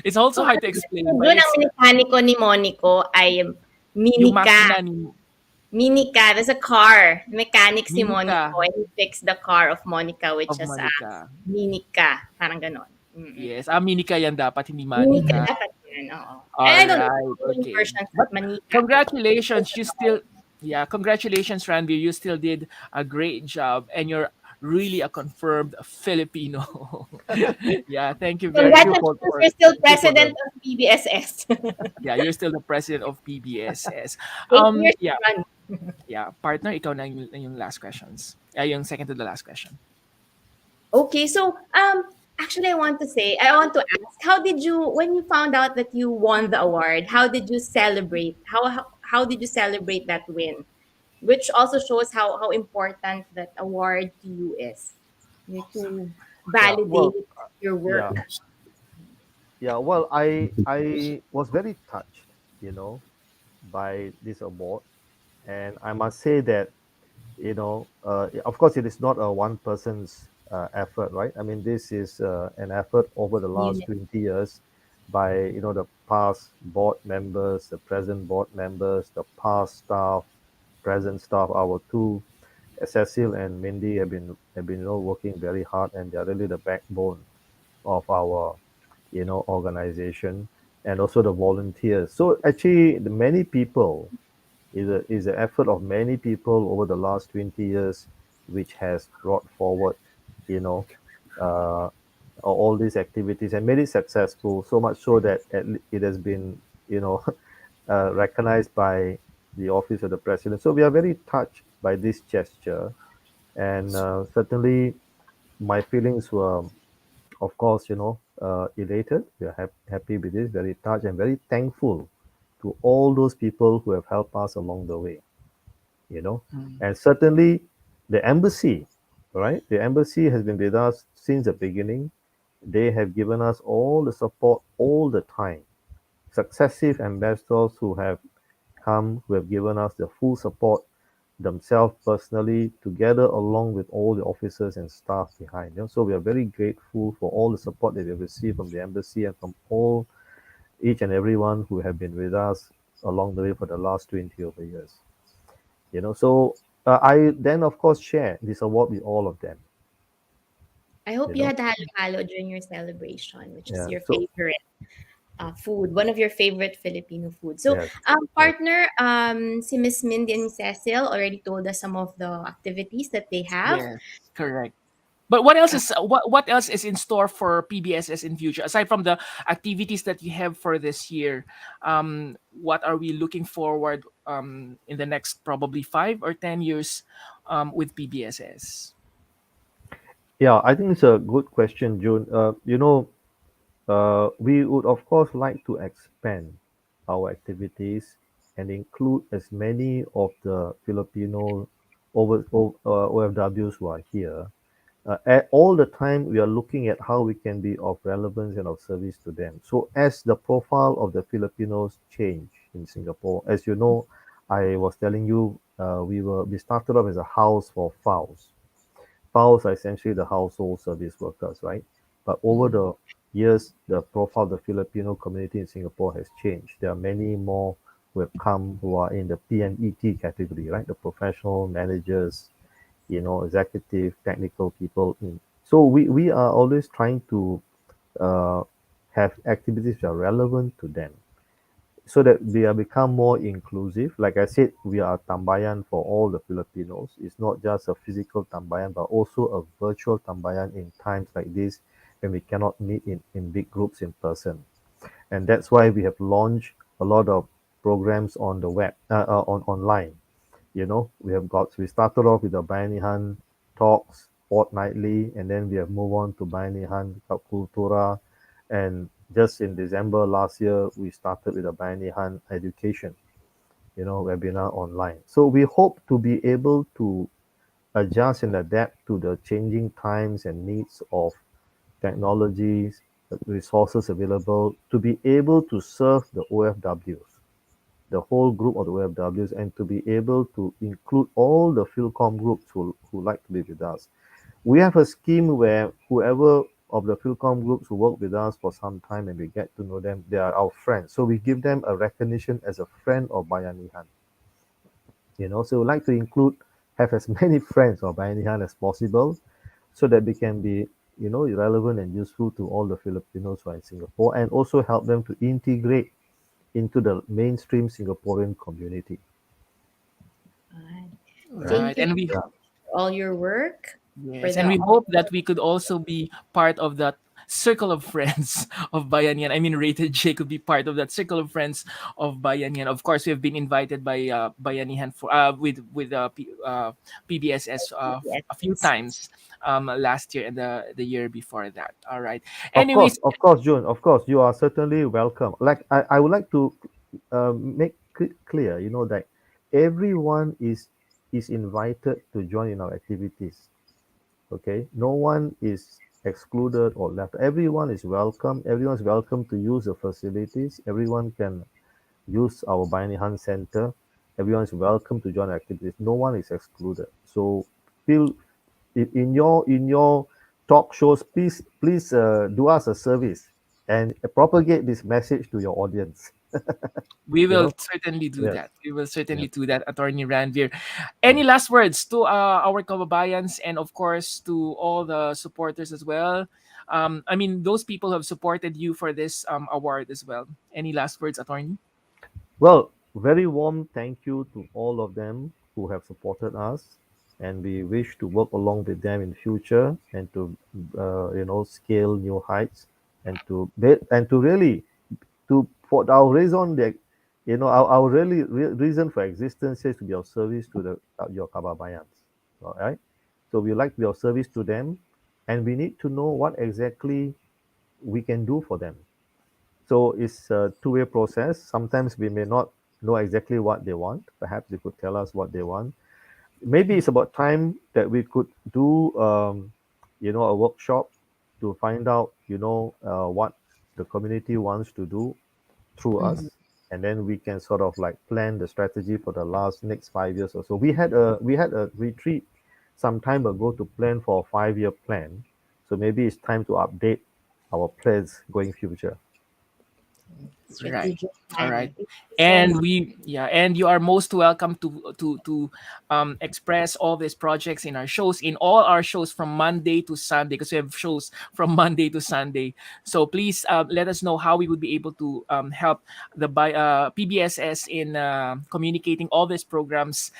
It's also hard to explain. Doon ang minikaniko ni Monico ay minika. Minika, there's a car. Mechanic si Monico and he fixed the car of Monica, which is minika. Parang ganon. Mm-hmm. Yes, minika yan dapat, hindi manika. Minika dapat yan, oo. I don't know okay. versions of manika. Congratulations, congratulations, Randy. You still did a great job and you're really a confirmed Filipino. Thank you very much. Congratulations, you're still president of PBSS. You're still the president of PBSS. Partner, ikaw na yung last questions. Yung second to the last question. Okay, so actually I want to ask, how did you, when you found out that you won the award, how did you celebrate? How did you celebrate that win? Which also shows how important that award to you is. To validate your work. Well, I was very touched, by this award. And I must say that, of course, it is not a one person's effort, right? I mean, this is an effort over the last Unit. 20 years by, the past board members, the present board members, the past staff, present staff. Our two, Cecil and Mindy, have been working very hard, and they are really the backbone of our, organization, and also the volunteers. So actually, the many people is the effort of many people over the last 20 years, which has brought forward, you know, uh, all these activities and made it successful. So much so that it has been, recognized by the office of the president. So we are very touched by this gesture, and certainly my feelings were, of course, elated. We are happy with this, very touched, and very thankful to all those people who have helped us along the way. you know. Mm. And certainly the embassy, right? The embassy has been with us since the beginning. They have given us all the support all the time. Successive ambassadors who have come, who have given us the full support themselves personally, together along with all the officers and staff behind. So we are very grateful for all the support that we have received from the embassy and from all each and everyone who have been with us along the way for the last 20 over years. So I then of course share this award with all of them. I hope you you know had halo-halo during your celebration, which is yeah, your so favorite food, one of your favorite Filipino food. So, yes, yes, partner, si Miss Mindy and Cecil already told us some of the activities that they have. Yes, correct. But what else Uh, is what else is in store for PBSS in future aside from the activities that you have for this year? What are we looking forward in the next probably 5 or 10 years with PBSS? yeah, I think it's a good question, June. We would of course like to expand our activities and include as many of the Filipino OFWs who are here. At all the time, we are looking at how we can be of relevance and of service to them. So, as the profile of the Filipinos change in Singapore, as you know, I was telling you, we started off as a house for FOWs. FOWs are essentially the household service workers, right? But over Mhm. the years, the profile of the Filipino community in Singapore has changed. There are many more who have come who are in the PMET category, right? The professional managers, executive, technical people. So we are always trying to uh, have activities that are relevant to them so that we are become more inclusive. Like I said, we are tambayan for all the Filipinos. It's not just a physical tambayan, but also a virtual tambayan in times like this when we cannot meet in big groups in person. And that's why we have launched a lot of programs on the web, on online. We started off with the Bayanihan talks fortnightly, and then we have moved on to Bayanihan Kultura, and just in December last year, we started with the Bayanihan education, webinar online. So we hope to be able to adjust and adapt to the changing times and needs of technologies, resources available to be able to serve the OFWs, the whole group of the OFWs, and to be able to include all the FILCOM groups who like to be with us. We have a scheme where whoever of the FILCOM groups who work with us for some time and we get to know them, they are our friends. So we give them a recognition as a friend of Bayanihan. So we like to have as many friends of Bayanihan as possible so that they can be, relevant and useful to all the Filipinos who are in Singapore and also help them to integrate into the mainstream Singaporean community. Thank Right. you And we Yeah. for all your work, for yes, and the we hope that we could also be part of that circle of friends of Bayanihan. I mean, Rated J could be part of that circle of friends of Bayanihan. Of course, we have been invited by Bayanihan for PBSS a few yes. times last year and the year before that. All right. Of Anyways, course, of course, June. Of course, you are certainly welcome. Like I would like to make clear, that everyone is invited to join in our activities. Okay, no one is excluded or left. Everyone is welcome. Everyone is welcome to use the facilities. Everyone can use our Bayanihan Center. Everyone is welcome to join activities. No one is excluded. So feel in your talk shows, please do us a service and propagate this message to your audience. We You will know, certainly do yes, that. We will certainly yes. do that, Attorney Ranvir. Any last words to our kababayans and of course to all the supporters as well? I mean, those people who have supported you for this award as well. Any last words, Attorney? Well, very warm thank you to all of them who have supported us, and we wish to work along with them in future and to scale new heights and to really to for our reason that our really reason for existence is to be of service to the your kababayans. All right, so we like to be of service to them, and we need to know what exactly we can do for them. So it's a two-way process. Sometimes we may not know exactly what they want. Perhaps they could tell us what they want. Maybe it's about time that we could do, a workshop to find out, what the community wants to do through Mhm. us, and then we can sort of like plan the strategy for the next 5 years or so. We had a retreat some time ago to plan for a 5-year plan. So maybe it's time to update our plans going future. Right. Strategic All right. planning. Thank you so And much. and you are most welcome to express all these projects in our shows, in all our shows from Monday to Sunday, because we have shows from Monday to Sunday. So please let us know how we would be able to help PBSS in communicating all these programs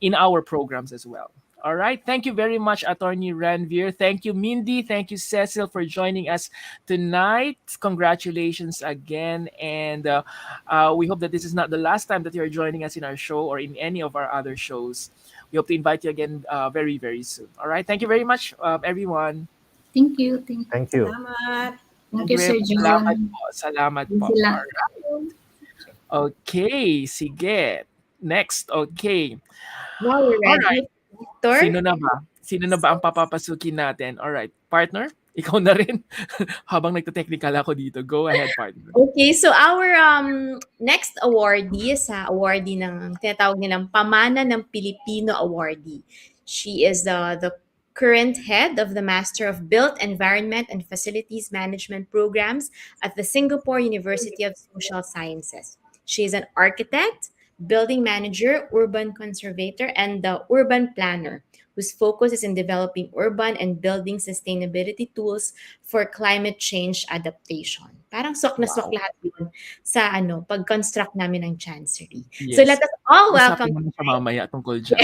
in our programs as well. All right. Thank you very much, Attorney Ranvir. Thank you, Mindy. Thank you, Cecil, for joining us tonight. Congratulations again. And we hope that this is not the last time that you're joining us in our show or in any of our other shows. We hope to invite you again very, very soon. All right. Thank you very much, everyone. Thank you. Thank, Thank you. Salamat. thank you, Siyempre Sir po, salamat John. po. Salamat po. Sila. All right. Okay. Sige. Next. Okay. Now we're All right. ready, Victor. Sino na ba ang papapasukin natin? All right. Partner, ikaw na rin. Habang nagte-technical ako dito. Go ahead, partner. Okay, so our next awardee is awardee ng tinatawag nilang Pamana ng Pilipino Awardee. She is the current head of the Master of Built Environment and Facilities Management programs at the Singapore University of Social Sciences. She is an architect, building manager, urban conservator, and the urban planner whose focus is in developing urban and building sustainability tools for climate change adaptation. Parang sok na sok Wow. lahat yun sa pag-construct namin ng Chancery. So Yes. let us all welcome Usapin mo na siya mamaya tungkol dyan.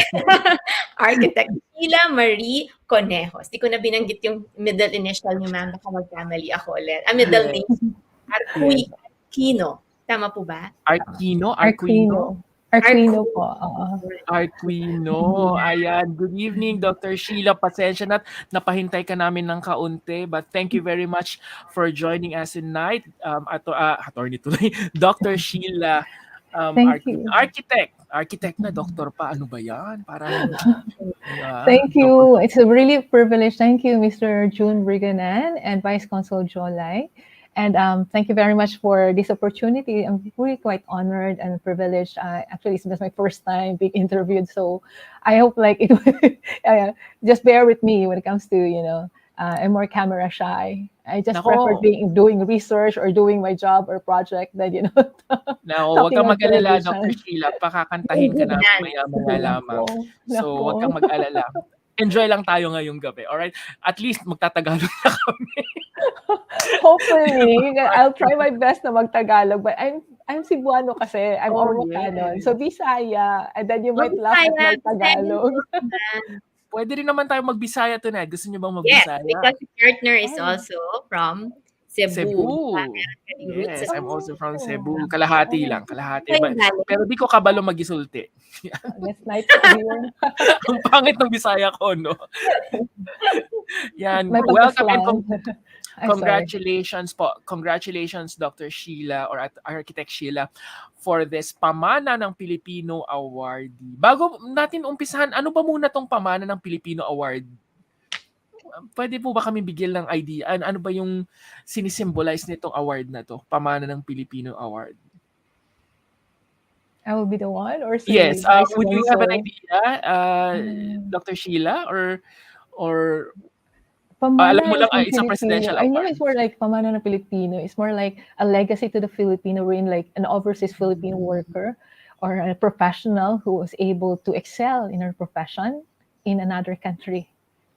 Architect Sheila Marie Conejos. Di ko na binanggit yung middle initial ni ma'am, baka magkamali ako ulit. Middle Yes. name. Arcuino. Tama po ba? Arquino? Arcuino po, oo. Arquino. Ayan. Good evening, Dr. Sheila. Pasensya na napahintay ka namin ng kaunti. But thank you very much for joining us tonight. Attorney tuloy. Dr. Sheila. Thank you. Architect na, doktor pa. Ano ba yan? Parang... Thank you. It's a really privilege. Thank you, Mr. June Briganan and Vice Consul Jolai. And thank you very much for this opportunity. I'm really quite honored and privileged. Actually, it's just my first time being interviewed. So I hope like it just bear with me when it comes to, I'm more camera shy. I just prefer doing research or doing my job or project than, Now, huwag kang talking on mag-alala, television. Dr. Sheila. Pakakantahin ka namin maya-maya lamang. So, huwag kang mag-alala. Enjoy lang tayo ngayong gabi. Alright? At least magtatagalog na kami. Hopefully, I'll try my best na magtagalog. But I'm Cebuano kasi. I'm Orocanon. yes. So, Bisaya. And then you might laugh at my Tagalog. Pwede rin naman tayo mag-Bisaya tonight. Gusto niyo bang Yes, mag-Bisaya? because the partner is also from Cebu. Yes, I'm also from Cebu. Kalahati lang. Kalahati. Kayo galing? Pero di ko kabalo mag-isulti. That's nice to hear. Ang pangit ng Bisaya ko, no? Yan. My Welcome and pag-slang. congratulations po. Congratulations, Dr. Sheila or Architect Sheila for this Pamana ng Pilipino Awardee. Bago natin umpisahan, ano ba muna tong Pamana ng Pilipino Award? Pwede po ba kami bigyan ng idea? Ano ba yung sinisimbolize nitong award na to? Pamana ng Pilipino Award. I will be the one, or Yes. si Vice Would you have an Consul? idea, Mm. Dr. Sheila, or alam mo Pamana lang, from it's a presidential Filipino. I know award? it's more like Pamana na Filipino. It's more like a legacy to the Filipino, wherein like an overseas Filipino worker or a professional who was able to excel in her profession in another country,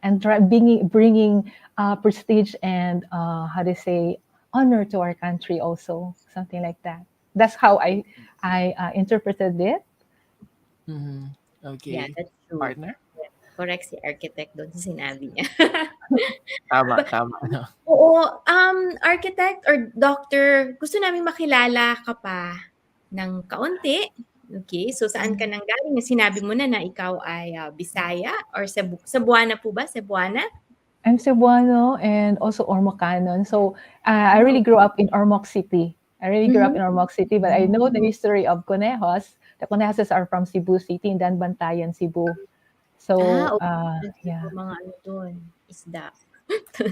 and bringing prestige and how to say honor to our country also, something like that. That's how I interpreted it. Mhm. Yeah, Okay. that's true. Partner? Correct si architect doon sa sinabi niya. Tama, Ba tama. Ano? Oo, architect or doctor, gusto naming makilala ka pa ng kaunti. Okay, so saan ka nanggaling? Sinabi mo na ikaw ay Bisaya or Cebuana po ba? Cebuana? I'm Cebuano and also Ormocanon. So I really Oh. grew up in Ormoc City. I really grew up Mhm. in Ormoc City, but I know the history of Conejos. The Conejos are from Cebu City, in Bantayan, Cebu. So Okay. yeah. Mga ano doon, isda. Sa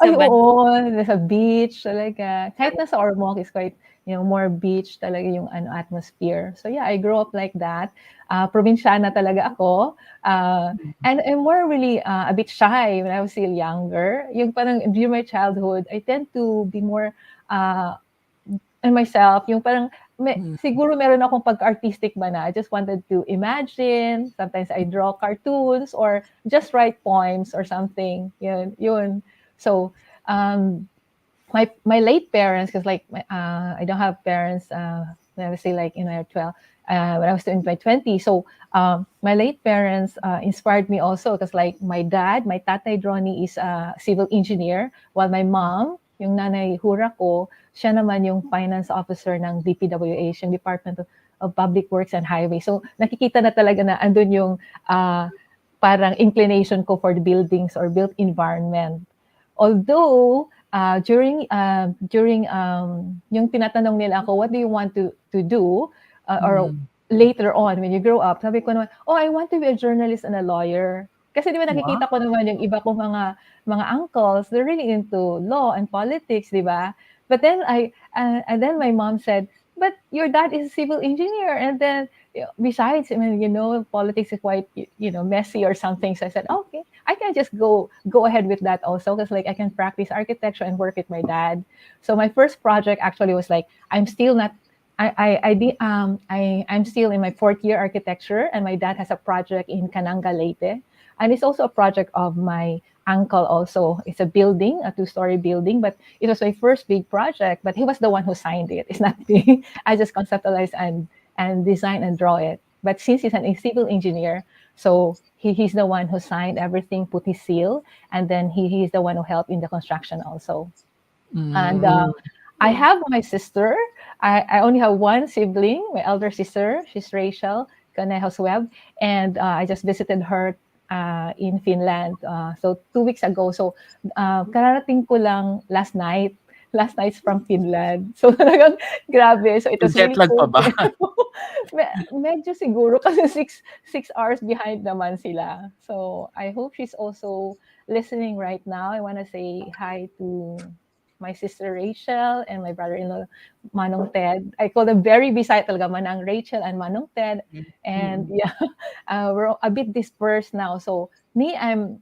Ay, band. oo, nasa beach talaga. Kahit nasa Ormoc is quite, more beach talaga yung atmosphere. So yeah, I grew up like that. Probinsyana talaga ako. And I'm more really a bit shy when I was still younger. Yung parang during my childhood, I tend to be more uh, in myself, yung parang siguro meron akong pag-artistic ba na I just wanted to imagine. Sometimes I draw cartoons or just write poems or something. Yun. So, my late parents, because like I don't have parents when I was still like in my 12, when I was in my 20s. So my late parents inspired me also because like my tatay Ronnie is a civil engineer, while my mom, yung nanay hura ko, siya naman yung finance officer ng DPWH, yung Department of Public Works and Highway. So nakikita na talaga na andun yung parang inclination ko for the buildings or built environment. Although during yung tinatanong nila ako, what do you want to do or later on when you grow up, sabi ko naman, I want to be a journalist and a lawyer. Kasi di ba nakikita ko naman yung iba kong mga uncles, they're really into law and politics, di ba? But then and then my mom said, but your dad is a civil engineer, and then besides, I mean, politics is quite messy or something. So I said, okay, I can just go ahead with that also, because like I can practice architecture and work with my dad. So my first project actually was like, I'm still not. I'm still in my fourth year architecture, and my dad has a project in Cananga, Leyte, and it's also a project of my uncle also. It's a building, a 2-story building, but it was my first big project, but he was the one who signed it. It's not me. I just conceptualized and design and draw it. But since he's a civil engineer, so he's the one who signed everything, put his seal, and then he's the one who helped in the construction also. And I have my sister. I only have one sibling, my elder sister. She's Rachel Canejos Webb, and I just visited her in Finland. So 2 weeks ago. So kararating ko lang last night. Last night's from Finland. So talagang grabe. So it was Jet really lag pa cool. ba? Medyo siguro kasi 6 hours behind naman sila. So I hope she's also listening right now. I want to say hi to my sister Rachel and my brother-in-law Manong Ted. I call them very beside talaga, Manang Rachel and Manong Ted. And yeah, we're a bit dispersed now. So me, I'm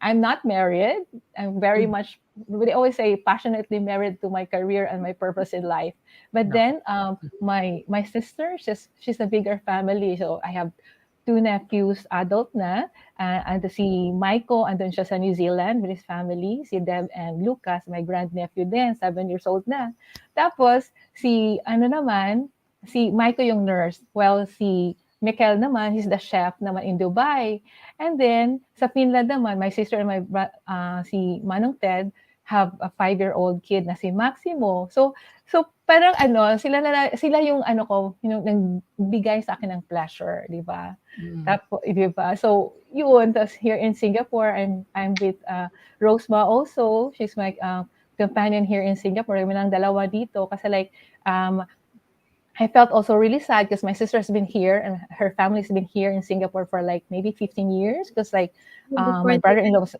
not married. I'm very much, they always say, passionately married to my career and my purpose in life. But then my sister, she's a bigger family. So I have 2 nephews, adult na, and si Michael, andun siya sa New Zealand with his family, si Deb and Lucas, my grandnephew din, 7 years old na. Tapos, si Michael yung nurse, while si Mikel naman, he's the chef naman in Dubai. And then, sa Finland naman, my sister and si Manong Ted have a 5-year-old kid na si Maximo. So parang sila yung nagbigay sa akin ng pleasure, di ba? Tapos, di ba? So, yun. Tapos here in Singapore, I'm with Rosema also. She's my companion here in Singapore. Kami lang dalawa dito. Kasi like, I felt also really sad because my sister has been here and her family's been here in Singapore for like maybe 15 years. Because like my brother-in-law was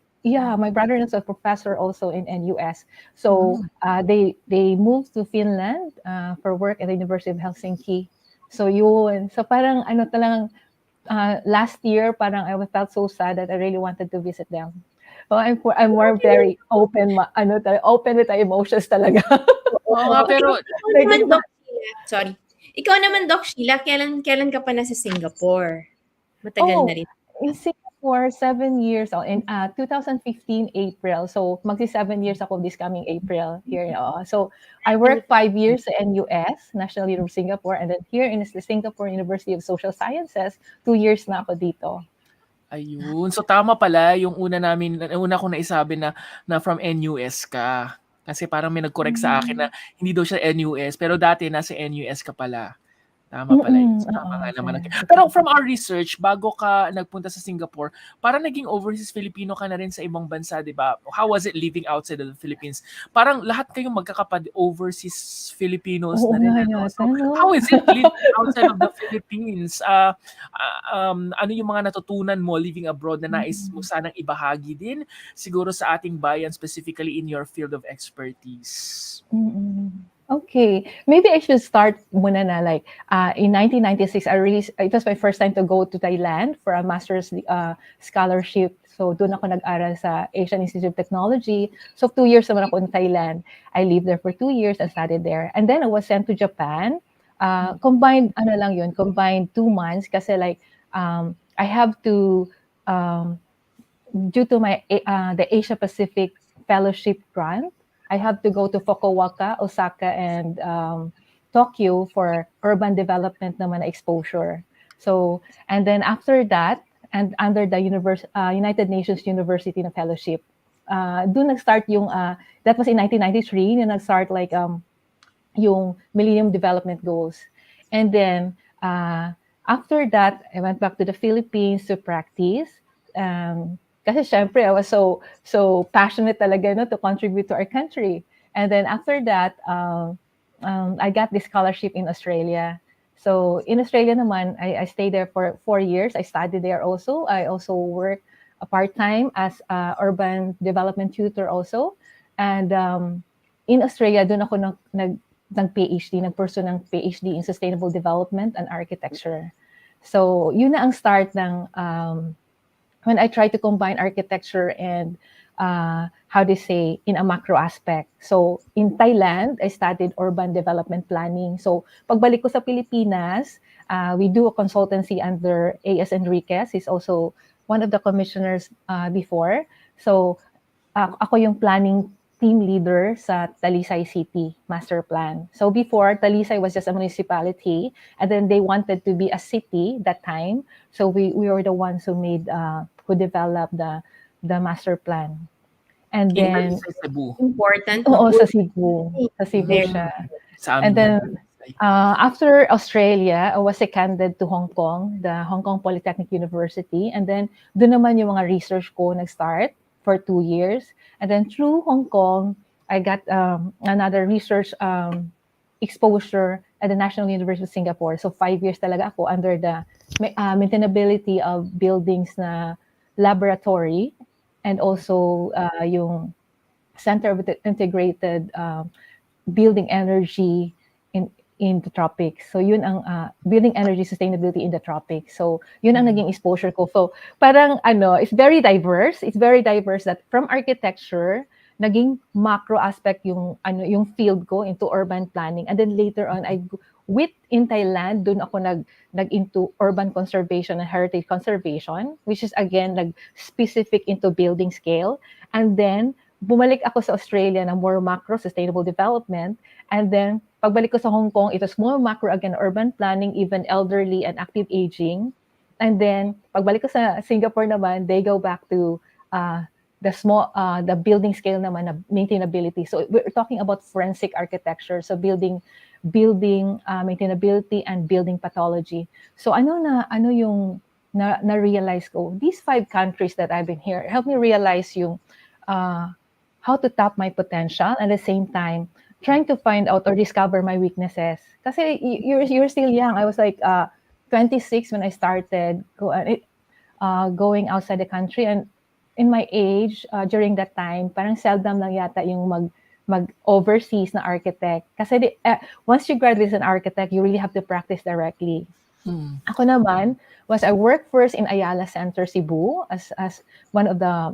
a professor also in US. So they moved to Finland for work at the University of Helsinki. So yun. So parang ano talagang last year, parang I felt so sad that I really wanted to visit them. So I'm more very open, open with the emotions talaga. Oo nga, pero Ikaw naman, Doc Sheila. Sorry. Ikaw naman, Doc Sheila, kailan ka pa nasa Singapore? Matagal na rin. In Singapore, 7 years in 2015 April. So magsi 7 years ako this coming April here. So I worked 5 years sa NUS, National University of Singapore, and then here in the Singapore University of Social Sciences, 2 years na ako dito. ayun. So tama pala yung una kong naisabi na from NUS ka. Kasi parang may nag-correct sa akin na hindi daw siya NUS, pero dati nasa NUS ka pala. Tama pala yun. So, tama nga naman. Pero from our research, bago ka nagpunta sa Singapore, parang naging overseas Filipino ka na rin sa ibang bansa, di ba? How was it living outside of the Philippines? Parang lahat kayong magkakapatid overseas Filipinos na rin. Ano? So, how is it living outside of the Philippines? Ano yung mga natutunan mo living abroad na nais mo sanang ibahagi din? Siguro sa ating bayan, specifically in your field of expertise. Okay, maybe I should start muna na like in 1996 it was my first time to go to Thailand for a master's scholarship. So doon ako nag-aral sa Asian Institute of Technology. So 2 years naman ako in Thailand. I lived there for 2 years and studied there. And then I was sent to Japan. Combined 2 months kasi like I have to due to my the Asia Pacific Fellowship grant, I have to go to Fukuoka, Osaka, and Tokyo for urban development naman na exposure. So, and then after that, and under the United Nations University na Fellowship, doon nag-start yung, that was in 1993, yung nag-start like yung Millennium Development Goals. And then, after that, I went back to the Philippines to practice. Kasi syempre, I was so passionate talaga to contribute to our country. And then after that, I got this scholarship in Australia. So in Australia naman, I stayed there for 4 years. I studied there also. I also worked part-time as urban development tutor also. And in Australia, doon ako nag-PhD, nag-pursue ng PhD in Sustainable Development and Architecture. So yun na ang start ng when I try to combine architecture and how they say in a macro aspect. So in Thailand, I studied urban development planning. So pagbalik ko sa Pilipinas, we do a consultancy under A.S. Enriquez. He's also one of the commissioners before. So ako yung planning team leader sa Talisay City Master Plan. So before, Talisay was just a municipality, and then they wanted to be a city that time. So we were the ones who developed the master plan. And then Sa Cebu. Important. Oo, sa Cebu. Sa Cebu siya. And then after Australia, I was seconded to Hong Kong, the Hong Kong Polytechnic University. And then doon naman yung mga research ko nag-start for 2 years. And then through Hong Kong, I got another research exposure at the National University of Singapore. So 5 years talaga ako under the maintainability of buildings na laboratory and also yung Center of Integrated Building Energy in the tropics. So yun ang building energy sustainability in the tropics. So yun ang naging exposure ko. So parang it's very diverse. It's very diverse that from architecture, naging macro aspect yung field ko into urban planning. And then later on, in Thailand, dun ako nag into urban conservation and heritage conservation, which is again specific into building scale. And then bumalik ako sa Australia na more macro sustainable development. And then pagbalik ko sa Hong Kong, it was more macro again, urban planning, even elderly and active aging. And then pagbalik ko sa Singapore naman, they go back to the building scale naman na maintainability. So we're talking about forensic architecture. So building maintainability and building pathology. So ano yung na-realize ko? These 5 countries that I've been here help me realize yung how to tap my potential and at the same time trying to find out or discover my weaknesses. Kasi you're still young. I was like 26 when I started going outside the country, and in my age during that time, parang seldom lang yata yung mag-overseas na architect. Kasi once you graduate as an architect, you really have to practice directly. Ako naman, I worked first in Ayala Center, Cebu, as one of the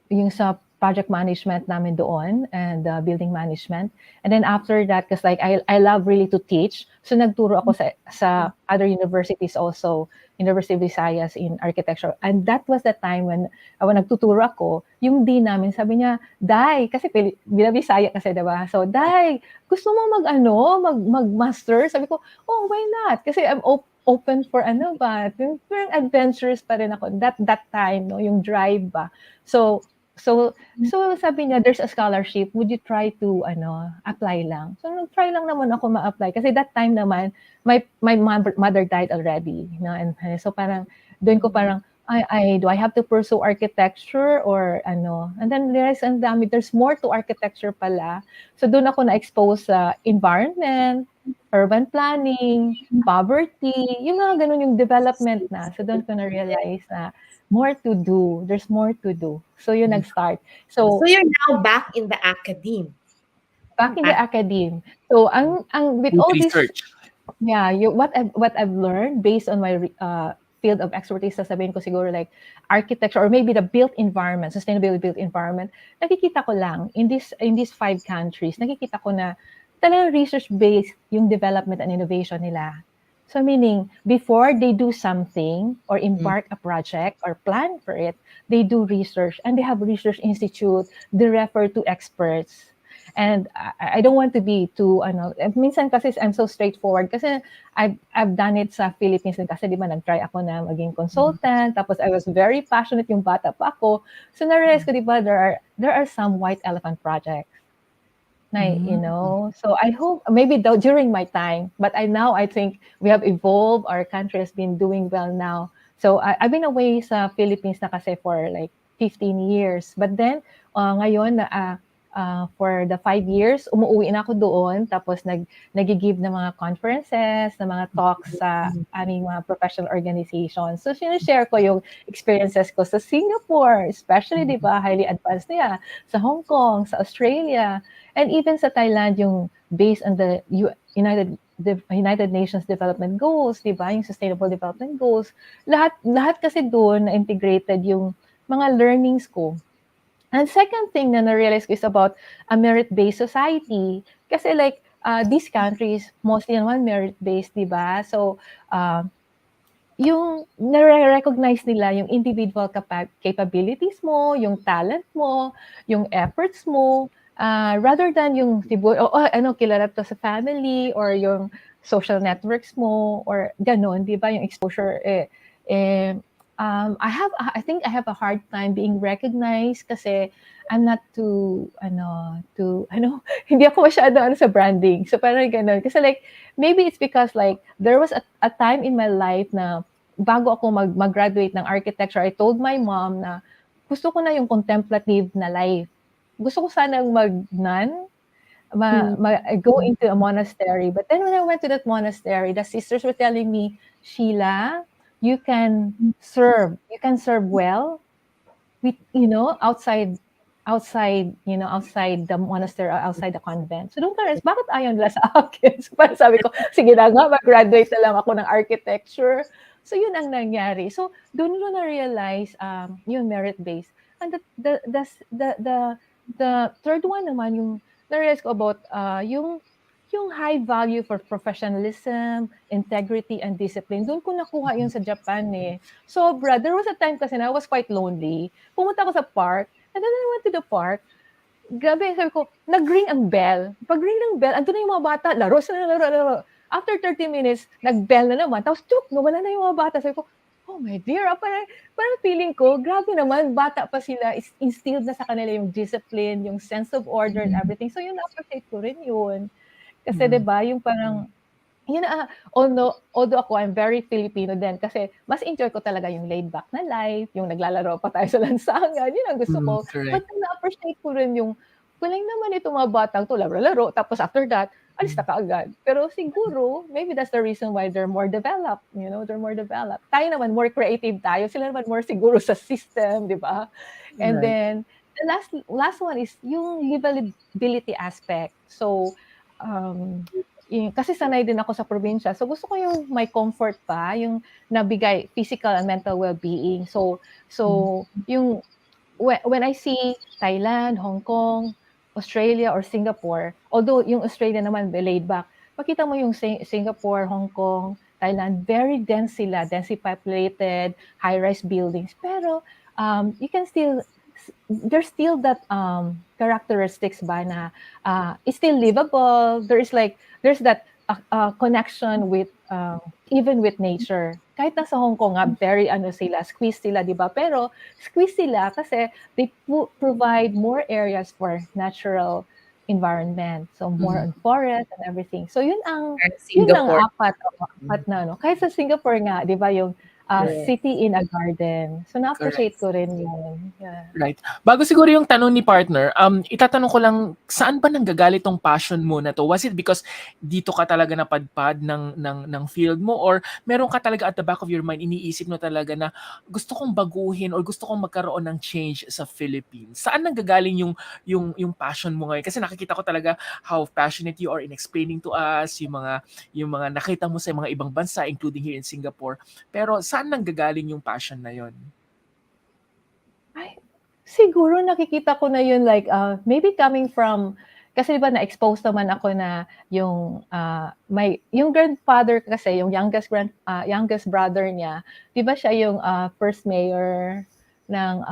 yung sa project management namin doon and building management. And then after that, because like I love really to teach, so nagturo ako sa other universities also, University of Visayas in architecture. And that was the time when nagtuturo ako, yung dean namin sabi niya, Day, kasi Bida Visaya kasi, diba? So, Day, gusto mo mag-master? Sabi ko, oh, why not? Kasi I'm open for yung adventures pa rin ako. That time, no, yung drive ba. So sabi niya, there's a scholarship. Would you try to apply lang? So try lang naman ako ma-apply kasi that time naman my mother died already, you know, and so parang doon ko parang do I have to pursue architecture or and then realize and there's more to architecture pala. So doon ako na-expose sa environment, urban planning, poverty, yung mga ganun yung development na. So doon ko na-realize na more to do. There's more to do. So yun nag-start. So you're now back in the academe. Back in the academe. So ang with all research. This, what I've learned based on my field of expertise, sasabihin ko siguro like architecture or maybe the built environment, sustainable built environment. Nakikita ko lang in these 5 countries. Nakikita ko na talagang research-based yung development and innovation nila. So meaning, before they do something or embark a project or plan for it, they do research and they have research institute, they refer to experts. And I don't want to be too, minsan kasi I'm so straightforward kasi I've done it sa Philippines kasi di ba nag-try ako na maging consultant, tapos I was very passionate yung bata pa ako. So na-realize ko, di ba, there are some white elephant projects. So I hope maybe during my time, but I think we have evolved. Our country has been doing well now. So I've been away sa Philippines na kasi for like 15 years. But then ngayon for the 5 years, umuwi na ako doon. Tapos nag-give na mga conferences, na mga talks sa aming mga professional organizations. So sinashare ko yung experiences ko sa Singapore, especially, di ba, highly advanced niya, sa Hong Kong, sa Australia, and even sa Thailand, yung based on the United Nations Development Goals, di ba, yung Sustainable Development Goals. Lahat kasi doon na integrated yung mga learnings ko. And second thing na na-realize ko is about a merit-based society. Kasi like, these countries, mostly naman merit-based, di ba? So, yung nare-recognize nila yung individual capabilities mo, yung talent mo, yung efforts mo, rather than yung kilala to sa family or yung social networks mo or ganon, di ba? Yung exposure I think I have a hard time being recognized kasi I'm not too hindi ako masyado sa branding. So parang ganun. Kasi like, maybe it's because like, there was a time in my life na bago ako mag-graduate ng architecture, I told my mom na gusto ko na yung contemplative na life. Gusto ko sanang mag-nun, go into a monastery. But then when I went to that monastery, the sisters were telling me, Sheila, you can serve well with, outside the monastery or outside the convent. So don't parents, bakit ayaw nila sa akin? So parang sabi ko, sige na nga, mag-graduate na lang ako ng architecture. So yun ang nangyari. So doon ko na-realize yung merit-based. And the third one naman, yung na-realize ko about yung high value for professionalism, integrity, and discipline. Doon ko nakuha yun sa Japan eh. So, there was a time kasi na I was quite lonely. Pumunta ako sa park, and then I went to the park. Grabe, sabi ko, nag-ring ang bell. Pag-ring ng bell, andun na yung mga bata, laro. After 30 minutes, nag-bell na naman. Tapos, nawala na yung mga bata. Sabi ko, oh my dear, parang feeling ko, grabe naman, bata pa sila, instilled na sa kanila yung discipline, yung sense of order and everything. So, yun, appreciate ko rin yun. Kasi 'di ba, yung parang although ako I'm very Filipino din kasi mas enjoy ko talaga yung laid back na life, yung naglalaro pa tayo sa lansangan, yun ang gusto ko. But na-appreciate ko rin yung galing naman itong mga batang to, laro-laro, tapos after that, alis na kaagad. Pero siguro, maybe that's the reason why they're more developed, they're more developed. Tayo naman, more creative tayo. Sila naman more siguro sa system, di ba? And then, the last one is yung livability aspect. So, kasi sanay din ako sa probinsya. So, gusto ko yung may comfort pa, yung nabigay physical and mental well-being. So yung when I see Thailand, Hong Kong, Australia, or Singapore, although yung Australia naman laid back, makita mo yung Singapore, Hong Kong, Thailand, very dense sila, densely populated, high-rise buildings. Pero you can still, there's still that characteristics ba na it's still livable. There's that connection with even with nature. Kahit nasa Hong Kong nga, very squeeze sila, di ba? Pero squeeze sila kasi they provide more areas for natural environment. So more on forest and everything. So yun ang apat na Kahit sa Singapore nga, di ba, yung city in a garden. So na-appreciate ko rin yun. Yeah. Right. Bago siguro yung tanong ni partner, itatanong ko lang, saan ba nanggagaling tong passion mo na to? Was it because dito ka talaga napadpad ng field mo, or meron ka talaga at the back of your mind, iniisip mo talaga na gusto kong baguhin or gusto kong magkaroon ng change sa Philippines? Saan nanggagaling yung passion mo ngayon? Kasi nakikita ko talaga how passionate you are in explaining to us yung mga nakita mo sa mga ibang bansa, including here in Singapore. Pero saan nanggagaling yung passion na yon? Ay, siguro nakikita ko na yun like maybe coming from, kasi diba na-expose naman ako na yung yung grandfather kasi, yung youngest brother niya, diba siya yung first mayor ng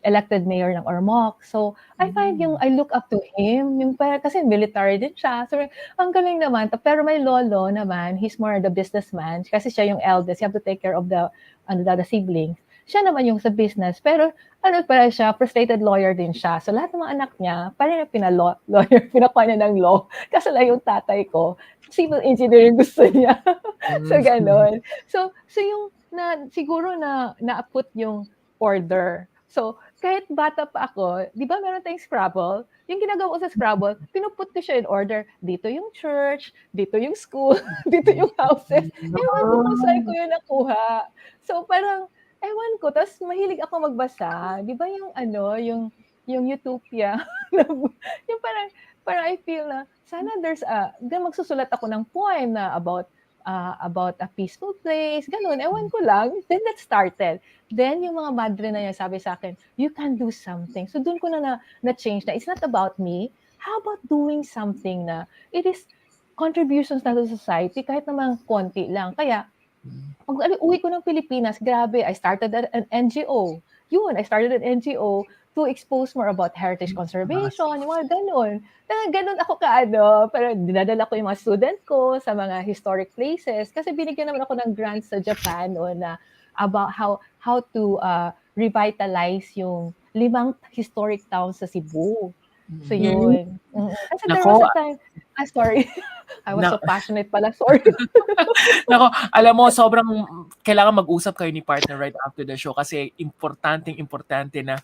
elected mayor ng Ormoc. So I find I look up to him, yung kasi military din siya. So ang galing naman. Pero my lolo naman, he's more the businessman kasi siya yung eldest. You have to take care of the siblings. Siya naman yung sa business. Pero pala siya, frustrated lawyer din siya. So lahat ng mga anak niya, parang lawyer, pinakuha niya ng law. Kasi lang yung tatay ko, civil engineering gusto niya. So gano'n. So yung siguro na-put yung order. So kahit bata pa ako, di ba meron tayong Scrabble? Yung ginagawa ko sa Scrabble, pinuput ko siya in order. Dito yung church, dito yung school, dito yung houses. Ewan ko kung saan ko yun nakuha. So parang, ewan ko, tapos mahilig ako magbasa. Di ba yung Utopia? Yung parang I feel na, sana magsusulat ako ng poem na about a peaceful place, ganun. Ewan ko lang. Then that started. Then yung mga madre na yan sabi sa akin, you can do something. So doon ko na-change na it's not about me. How about doing something na it is contributions na to society kahit naman konti lang. Kaya pag uwi ko ng Pilipinas, grabe, I started an NGO. I started an NGO to expose more about heritage conservation, yung mga ganun. Ganun ako pero dinadala ko yung mga student ko sa mga historic places kasi binigyan naman ako ng grants sa Japan na about how to revitalize yung 5 historic towns sa Cebu. So yun. Kasi there was a time, sorry. I was so passionate pala, sorry. Nako, alam mo, sobrang kailangan mag-usap kayo ni partner right after the show kasi importante na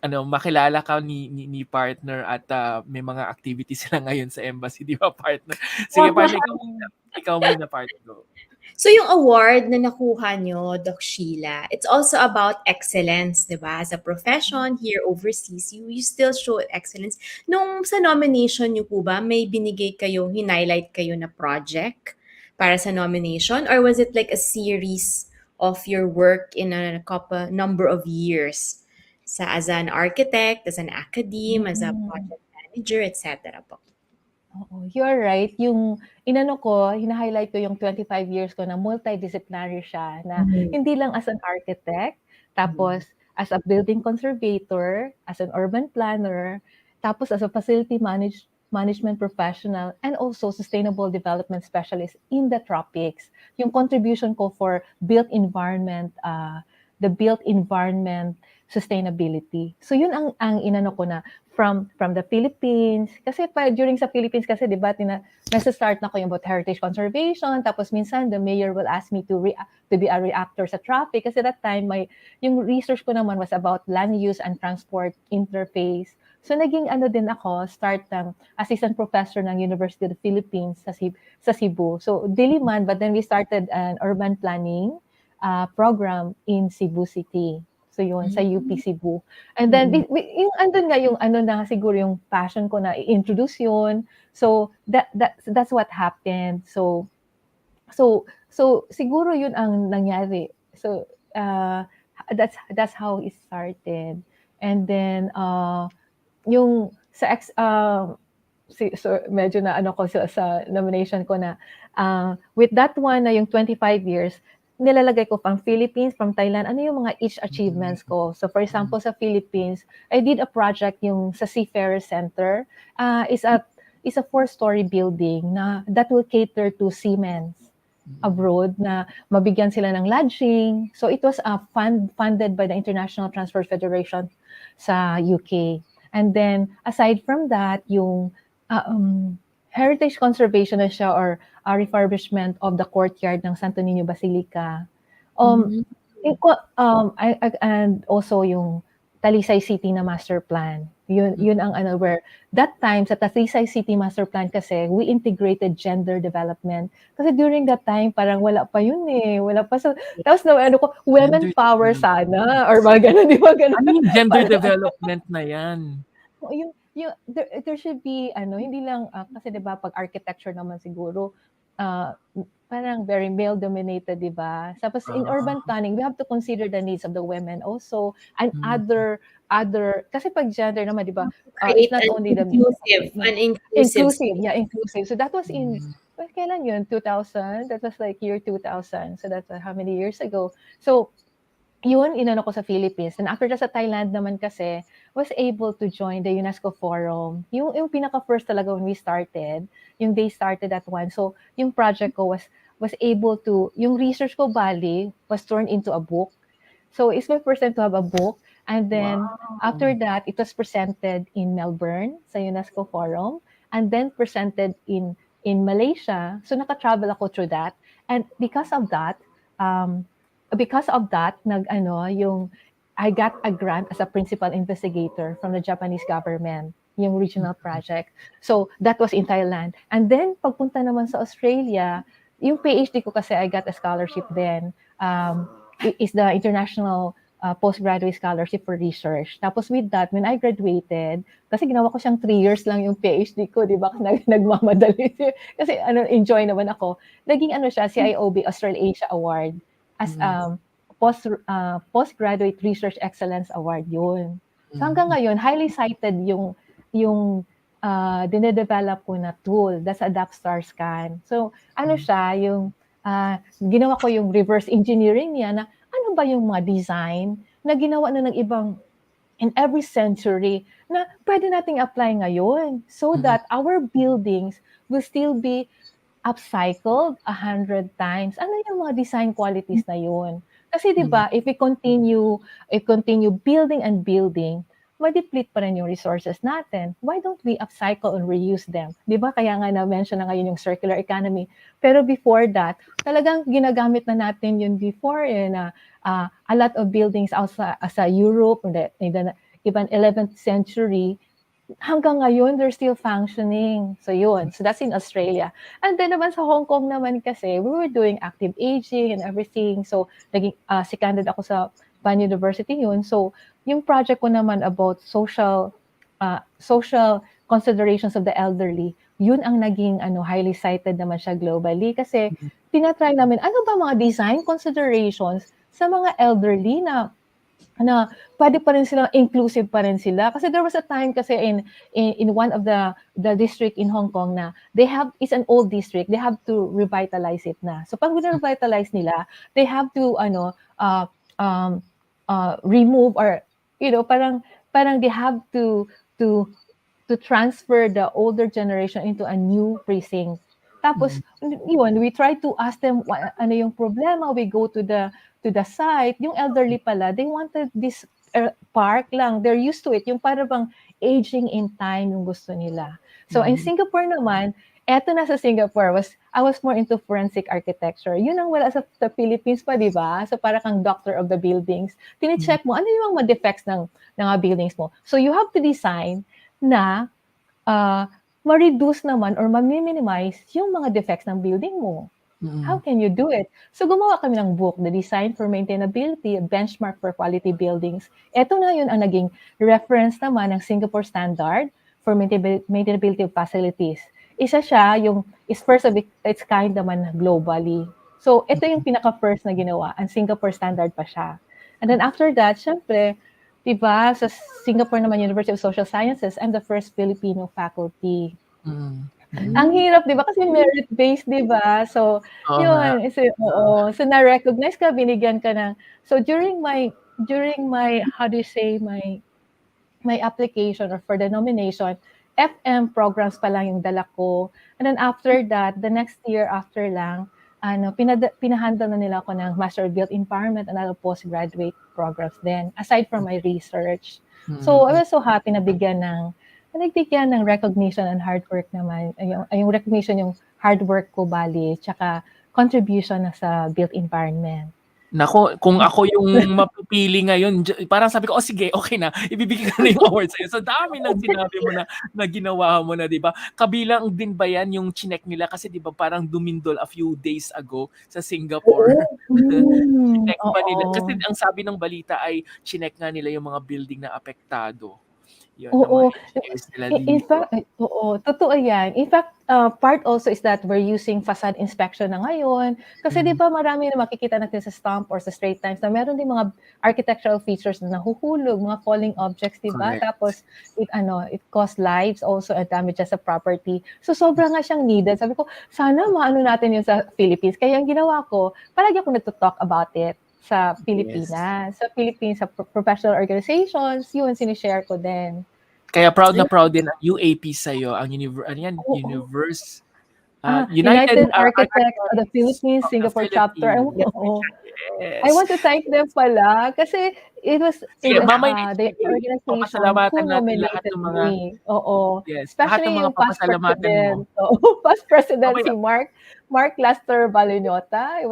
makilala ka ni partner at may mga activities sila ngayon sa embassy, di ba partner? Sige partner, ikaw muna partner. Go. So yung award na nakuha nyo, Doc Sheila, it's also about excellence, di ba? As a profession here overseas, you still show excellence. Nung sa nomination nyo po ba, may binigay kayo, hinighlight kayo na project para sa nomination? Or was it like a series of your work in a number of years? As an architect, as an academe, as a project manager, etc. po? Oo, you're right. Yung hina-highlight ko yung 25 years ko na multidisciplinary siya, na hindi lang as an architect, tapos as a building conservator, as an urban planner, tapos as a facility management professional, and also sustainable development specialist in the tropics. Yung contribution ko for built environment, the built environment sustainability. So yun ang inano ko na from the Philippines. Kasi during sa Philippines kasi, di ba, nasa-start na ko yung about heritage conservation, tapos minsan the mayor will ask me to be a reactor sa traffic. Kasi that time, yung research ko naman was about land use and transport interface. So naging din ako, start ng assistant professor ng University of the Philippines sa Cebu. So Diliman, but then we started an urban planning program in Cebu City. So yun, sa UP Cebu. And then, yung andun nga yung ano na siguro yung passion ko na i-introduce yun. So, that's what happened. So siguro yun ang nangyari. So, that's how it started. And then, yung sa so medyo na ano ko sa nomination ko na with that one na yung 25 years, nilalagay ko pang Philippines, from Thailand, ano yung mga each achievements ko. So for example, sa Philippines, I did a project yung sa Seafarer Center. Is a 4-story building na that will cater to seamen abroad na mabigyan sila ng lodging. So it was funded by the International Transport Federation sa UK. And then aside from that, yung heritage conservation na siya or refurbishment of the courtyard ng Santo Niño Basilica. And also yung Talisay City na master plan. Yun ang ano where that time sa Talisay City master plan kasi we integrated gender development. Kasi during that time parang wala pa yun eh. Wala pa sa tapos na ano ko women Gender power development. sana or mga ganun, di ba ganun? Ano yung gender development na yan? Yung there should be ano hindi lang kasi 'di ba pag architecture naman siguro parang very male dominated, 'di ba? Tapos in urban planning we have to consider the needs of the women also and other kasi pag gender naman 'di ba it's not only the inclusive. So that was in kailan yun 2000, that was like year 2000, so that's how many years ago. So yun, inano ko sa Philippines. And after that sa Thailand naman kasi, was able to join the UNESCO Forum. Yung pinaka-first talaga when we started, yung they started that one. So, yung project ko was able to, yung research ko bali, was turned into a book. So, it's my first time to have a book. And then, after that, it was presented in Melbourne sa UNESCO Forum. And then, presented in Malaysia. So, naka-travel ako through that. And because of that, I got a grant as a principal investigator from the Japanese government, yung regional project. So that was in Thailand. And then pagpunta naman sa Australia, yung PhD ko kasi I got a scholarship then. Is the International Postgraduate Scholarship for Research. Tapos with that, when I graduated, kasi ginawa ko siyang 3 years lang yung PhD ko, di ba? Nagmamadali. Kasi enjoy naman ako. Naging siya, CIOB Australasia Award. As postgraduate research excellence award yun. So hanggang ngayon highly cited yung dinedevelop ko na tool, that's a DAPSTAR scan. So siya yung ginawa ko yung reverse engineering niya na ano ba yung mga design na ginawa na ng ibang in every century na pwede nating apply ngayon so that our buildings will still be upcycled 100 times. Ano yung mga design qualities na yun? Kasi 'di ba, if we continue building and building, ma-deplete pa rin yung resources natin. Why don't we upcycle and reuse them? 'Di ba? Kaya nga na-mention na ngayon yung circular economy. Pero before that, talagang ginagamit na natin yun before na a lot of buildings outside sa Europe in the even 11th century hanggang ngayon, they're still functioning. So yun. So that's in Australia. And then naman sa Hong Kong naman kasi, we were doing active aging and everything. So naging seconded ako sa Bayan University yun. So yung project ko naman about social considerations of the elderly, yun ang naging highly cited naman siya globally. Kasi tinatry namin, ano ba mga design considerations sa mga elderly na pwede pa rin sila, inclusive pa rin sila. Kasi there was a time kasi in one of the district in Hong Kong na it's an old district, they have to revitalize it na. So pag revitalize nila, they have to remove or parang they have to transfer the older generation into a new precinct. Tapos yun, we try to ask them ano yung problema. We go to the site. Yung elderly pala, they wanted this park lang. They're used to it. Yung para bang aging in time yung gusto nila. So in Singapore naman, eto na sa Singapore, I was more into forensic architecture. Yun ang wala sa Philippines pa, di ba? So para kang doctor of the buildings. Tinicheck mo, ano yung mga defects ng buildings mo. So you have to design na ma-reduce naman or ma-minimize yung mga defects ng building mo. How can you do it? So gumawa kami ng book, The Design for Maintainability, a Benchmark for Quality Buildings. Ito na yun ang naging reference naman ng Singapore Standard for Maintainability of Facilities. Isa siya, is first of its kind naman globally. So ito yung pinaka-first na ginawa, ang Singapore Standard pa siya. And then after that, syempre, diba, sa Singapore naman University of Social Sciences, I'm the first Filipino faculty. Ang hirap, di ba? Kasi merit-based, di ba? So, yun. So, na-recognize ka, binigyan ka ng... So, during my how do you say, my application or for the nomination, FM programs pa lang yung dala ko. And then after that, the next year after lang, pinahandle na nila ako ng Master of Built Environment and other postgraduate programs then, aside from my research. So, I was so happy na bigyan ng recognition and hard work naman. Yung recognition yung hard work ko bali, tsaka contribution na sa built environment. Nako, kung ako yung mapipili ngayon, parang sabi ko, sige, okay na, ibibigay ko na yung award sa'yo. So dami nang sinabi mo na ginawa mo na, di ba? Kabilang din ba yan yung chinek nila? Kasi di ba parang dumindol a few days ago sa Singapore. Chinek ba nila? Kasi ang sabi ng balita ay chinek nga nila yung mga building na apektado. Yun, in fact, totoo yan. In fact, part also is that we're using facade inspection na ngayon. Kasi di ba marami na makikita natin sa stamp or sa Straits Times na meron din mga architectural features na nahuhulog, mga falling objects, di ba? Tapos, it costs lives also and damages sa property. So, sobrang nga siyang needed. Sabi ko, sana maano natin yun sa Philippines. Kaya ang ginawa ko, palagi ako nagto-talk about it sa Pilipinas, sa Philippines, sa professional organizations, yun, sinishare ko din. Kaya proud na proud din ang UAP sa'yo, ang Universe, United Architects of the Philippines, Singapore chapter. I want to thank them pala kasi the organization who nominated me. Especially yung past president. Past president si Mark Lester Balonyota.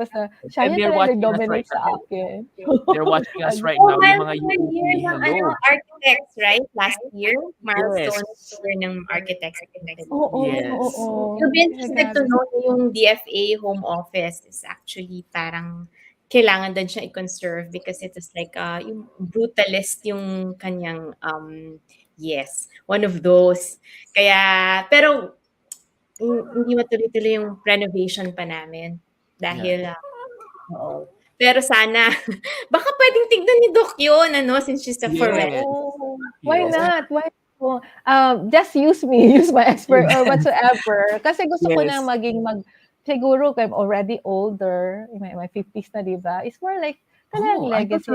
Siya yung nag-nominate sa akin. They're watching us right now. Yung mga hello. Architects, right? Last year, milestone ng architects. You'll be interested to know yung DFA home office is actually parang kailangan din siya i-conserve because it is like yung brutalist yung kanyang one of those. Kaya pero hindi matuloy-tuloy yung renovation pa namin dahil pero sana baka pwedeng tignan ni Doc yun since she's a foreigner. Why not? Why just use my expert or whatsoever kasi gusto ko na siguro I'm already older, my 50s na, di ba? It's more like talagang legacy.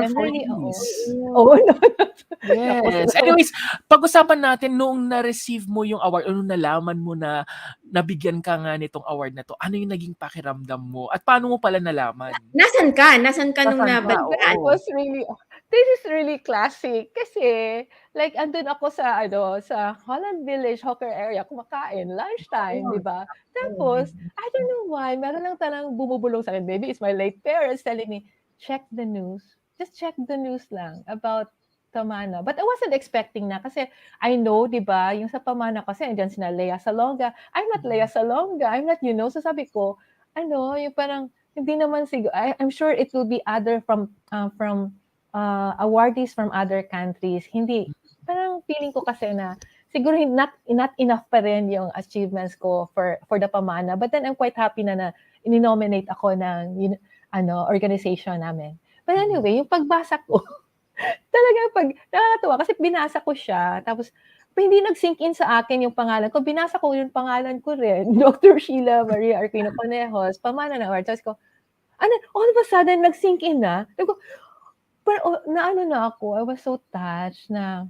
Yes. Anyways, pag-usapan natin noong na-receive mo yung award, noong nalaman mo na nabigyan ka nga nitong award na to, ano yung naging pakiramdam mo? At paano mo pala nalaman? Nasaan ka nung nabalitaan? This is really classic kasi like andun ako sa Holland Village hawker area kumakain lunchtime, di ba? Tapos I don't know why meron lang talang bumubulong sa akin, maybe it's my late parents telling me check the news. Just check the news lang about Pamana. But I wasn't expecting na kasi I know, di ba, yung sa Pamana kasi andyan sina Lea Salonga. I'm not Lea Salonga. I'm not, so sabi ko, yung parang, hindi naman siguro, I'm sure it will be other from awardees from other countries. Hindi, parang feeling ko kasi na, siguro not enough pa rin yung achievements ko for the Pamana. But then I'm quite happy na in-nominate ako ng organization namin. But anyway, yung pagbasa ko, talaga nakakatuwa kasi binasa ko siya, tapos hindi nag-sink in sa akin yung pangalan ko. Binasa ko yung pangalan ko rin, Dr. SHEILA Maria ARCUINO CONEJOS, Pamana na award. Tapos ko, all of a sudden, nag-sink in na. Pero na ako, I was so touched na,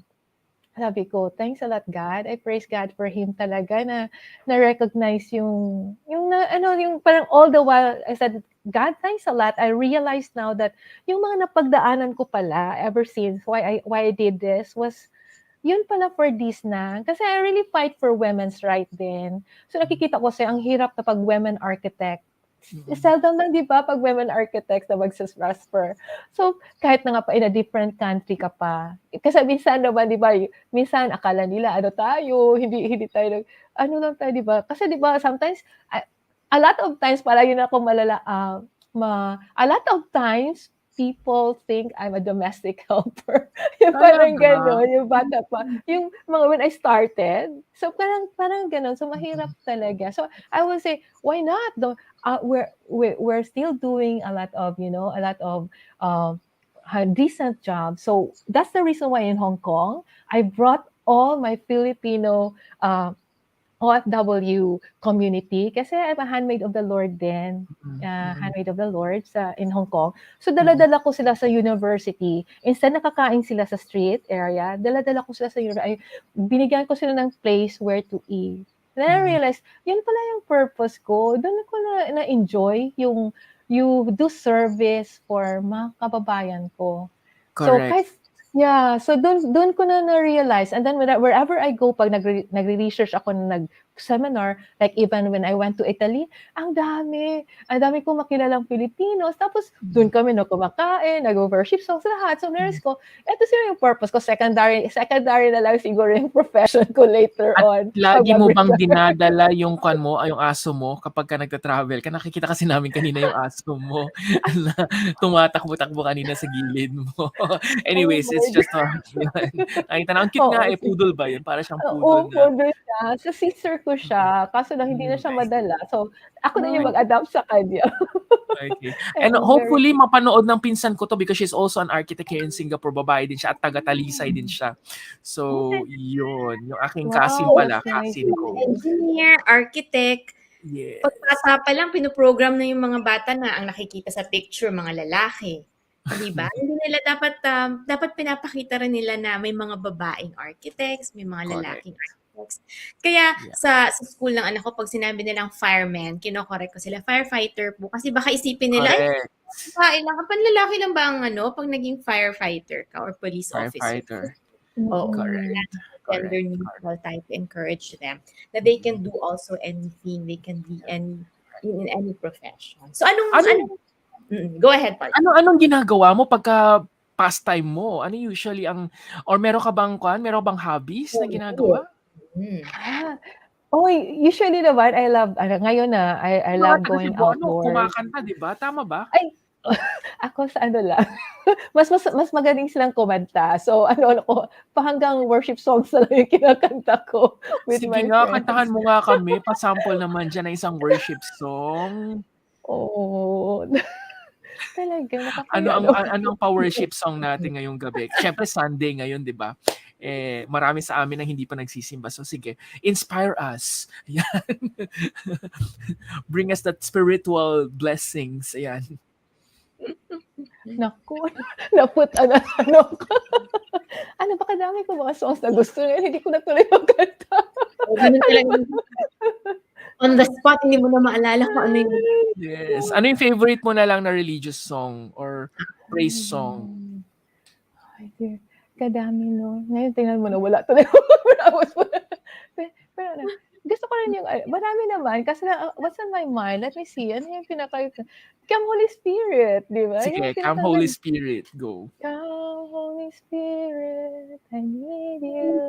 sabi ko, thanks a lot, God. I praise God for him talaga na recognize yung parang all the while, I said, God, thanks a lot. I realized now that yung mga napagdaanan ko pala ever since why I did this was yun pala for this na. Kasi I really fight for women's right then. So nakikita ko ang hirap na pag women architect. Seldom lang, di ba, pag women architects na magsusprosper. So, kahit na nga pa in a different country ka pa. Kasi minsan naman, di ba, minsan akala nila, tayo, hindi tayo, lang tayo, di ba? Kasi, di ba, sometimes, a lot of times, para yun ako a lot of times, people think I'm a domestic helper. Yung parang Talaga? gano'n, yung bata pa. Yung mga when I started, so parang gano'n. So mahirap talaga. So I would say, why not? We're still doing a lot of, decent jobs. So that's the reason why in Hong Kong, I brought all my Filipino OFW community kasi I'm a handmaid of the Lord din. Handmaid of the Lord in Hong Kong. So dala-dala ko sila sa university. Instead nakakain sila sa street area, dala-dala ko sila sa university. Binigyan ko sila ng place where to eat. Then I realized, yun pala yung purpose ko. Doon ko na-enjoy yung you do service for mga kababayan ko. Correct. So doon ko na-realize. And then wherever I go, pag nagre-research ako, nag-seminar, like even when I went to Italy, ang dami ko makilalang Filipinos. Tapos doon kami kumakain, nag-worship songs, lahat. So narealize ko, ito sila yung purpose ko. Secondary na lang siguro yung profession ko later on. Lagi mo bang dinadala yung yung aso mo kapag ka nagta-travel? Nakikita kasi namin kanina yung aso mo na tumatakbo-takbo kanina sa gilid mo. Anyways, it's just nakita na, ang cute nga poodle ba yun? Para siyang poodle na. Poodle siya. Sa sister ko siya. Kaso lang hindi na siya madala. So, ako na yung mag-adapt sa kanya. Okay. And hopefully, mapanood ng pinsan ko to because she's also an architect here in Singapore. Babae din siya at taga-Talisay din siya. So, yun. Yung aking cousin pala. Cousin ko. Engineer, architect. Yes. Pagkata pa lang, pinoprogram na yung mga bata na ang nakikita sa picture, mga lalaki. Diba? Hindi nila dapat pinapakita rin nila na may mga babaeng architects, may mga lalaking architects. Kaya sa school ng anak ko, pag sinabi nilang fireman, kinokorek ko sila, firefighter po. Kasi baka isipin nila, ay, panlalaki lang ba ang pag naging firefighter ka or police officer? Correct. Gender neutral type, encourage them that they can do also anything, they can be in any profession. So go ahead, Paul. Anong ginagawa mo pagka pastime mo? Ano usually or meron ka bang hobbies na ginagawa? Usually naman, I love, ngayon na, I love going outdoors. Kumakanta, di ba? Tama ba? Ay, ako sa lang. mas magaling silang kumanta. So, hanggang worship songs na lang yung kinakanta ko with Sige my nga, friends. kantahan mo nga kami. Pa-sample naman dyan ng isang worship song. Oo. Talaga, Ano ang pa-worship song natin ngayong gabi? Siyempre, Sunday ngayon, di ba? Marami sa amin ang hindi pa nagsisimba. So, sige, inspire us. Ayan. Bring us that spiritual blessings. Ayan. Naku, baka dami ko mga songs na gusto nyo. Hindi ko na tuloy magkanta. On the spot, hindi mo na maalala kung ano yung... Yes. Ano yung favorite mo na lang na religious song or praise song? Ay, dear. Kadami, no? Ngayon, tingnan mo na wala tuloy. Pero gusto ko rin yung... Marami naman. Kasi what's on my mind? Let me see. Ano yung Come Holy Spirit, di ba? Sige, Come Holy Spirit. Go. Come Holy Spirit, I need you.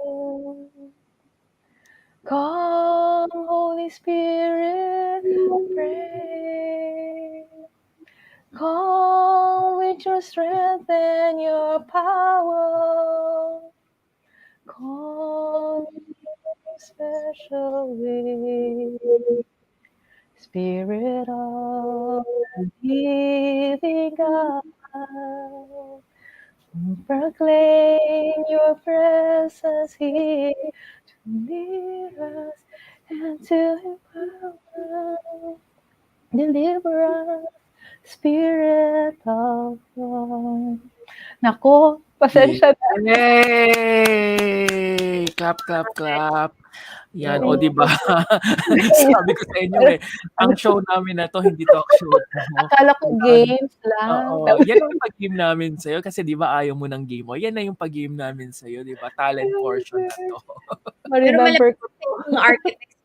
Come, Holy Spirit, pray. Come with your strength and your power. Come in your special way. Spirit of the living God, proclaim your presence here. Near us and to empower, deliver us, Spirit of God. Nako, pasensya na. Yay! Clap, clap, clap. Yan, o diba? Sabi ko sa inyo ang show namin na to, hindi talk show. Akala ko games lang. Oo, yan ang pag-game namin sa'yo kasi di ba ayaw mo ng game mo? Yan na yung pag-game namin sa'yo, di ba? Talent portion na to. Pero malapit yung architects,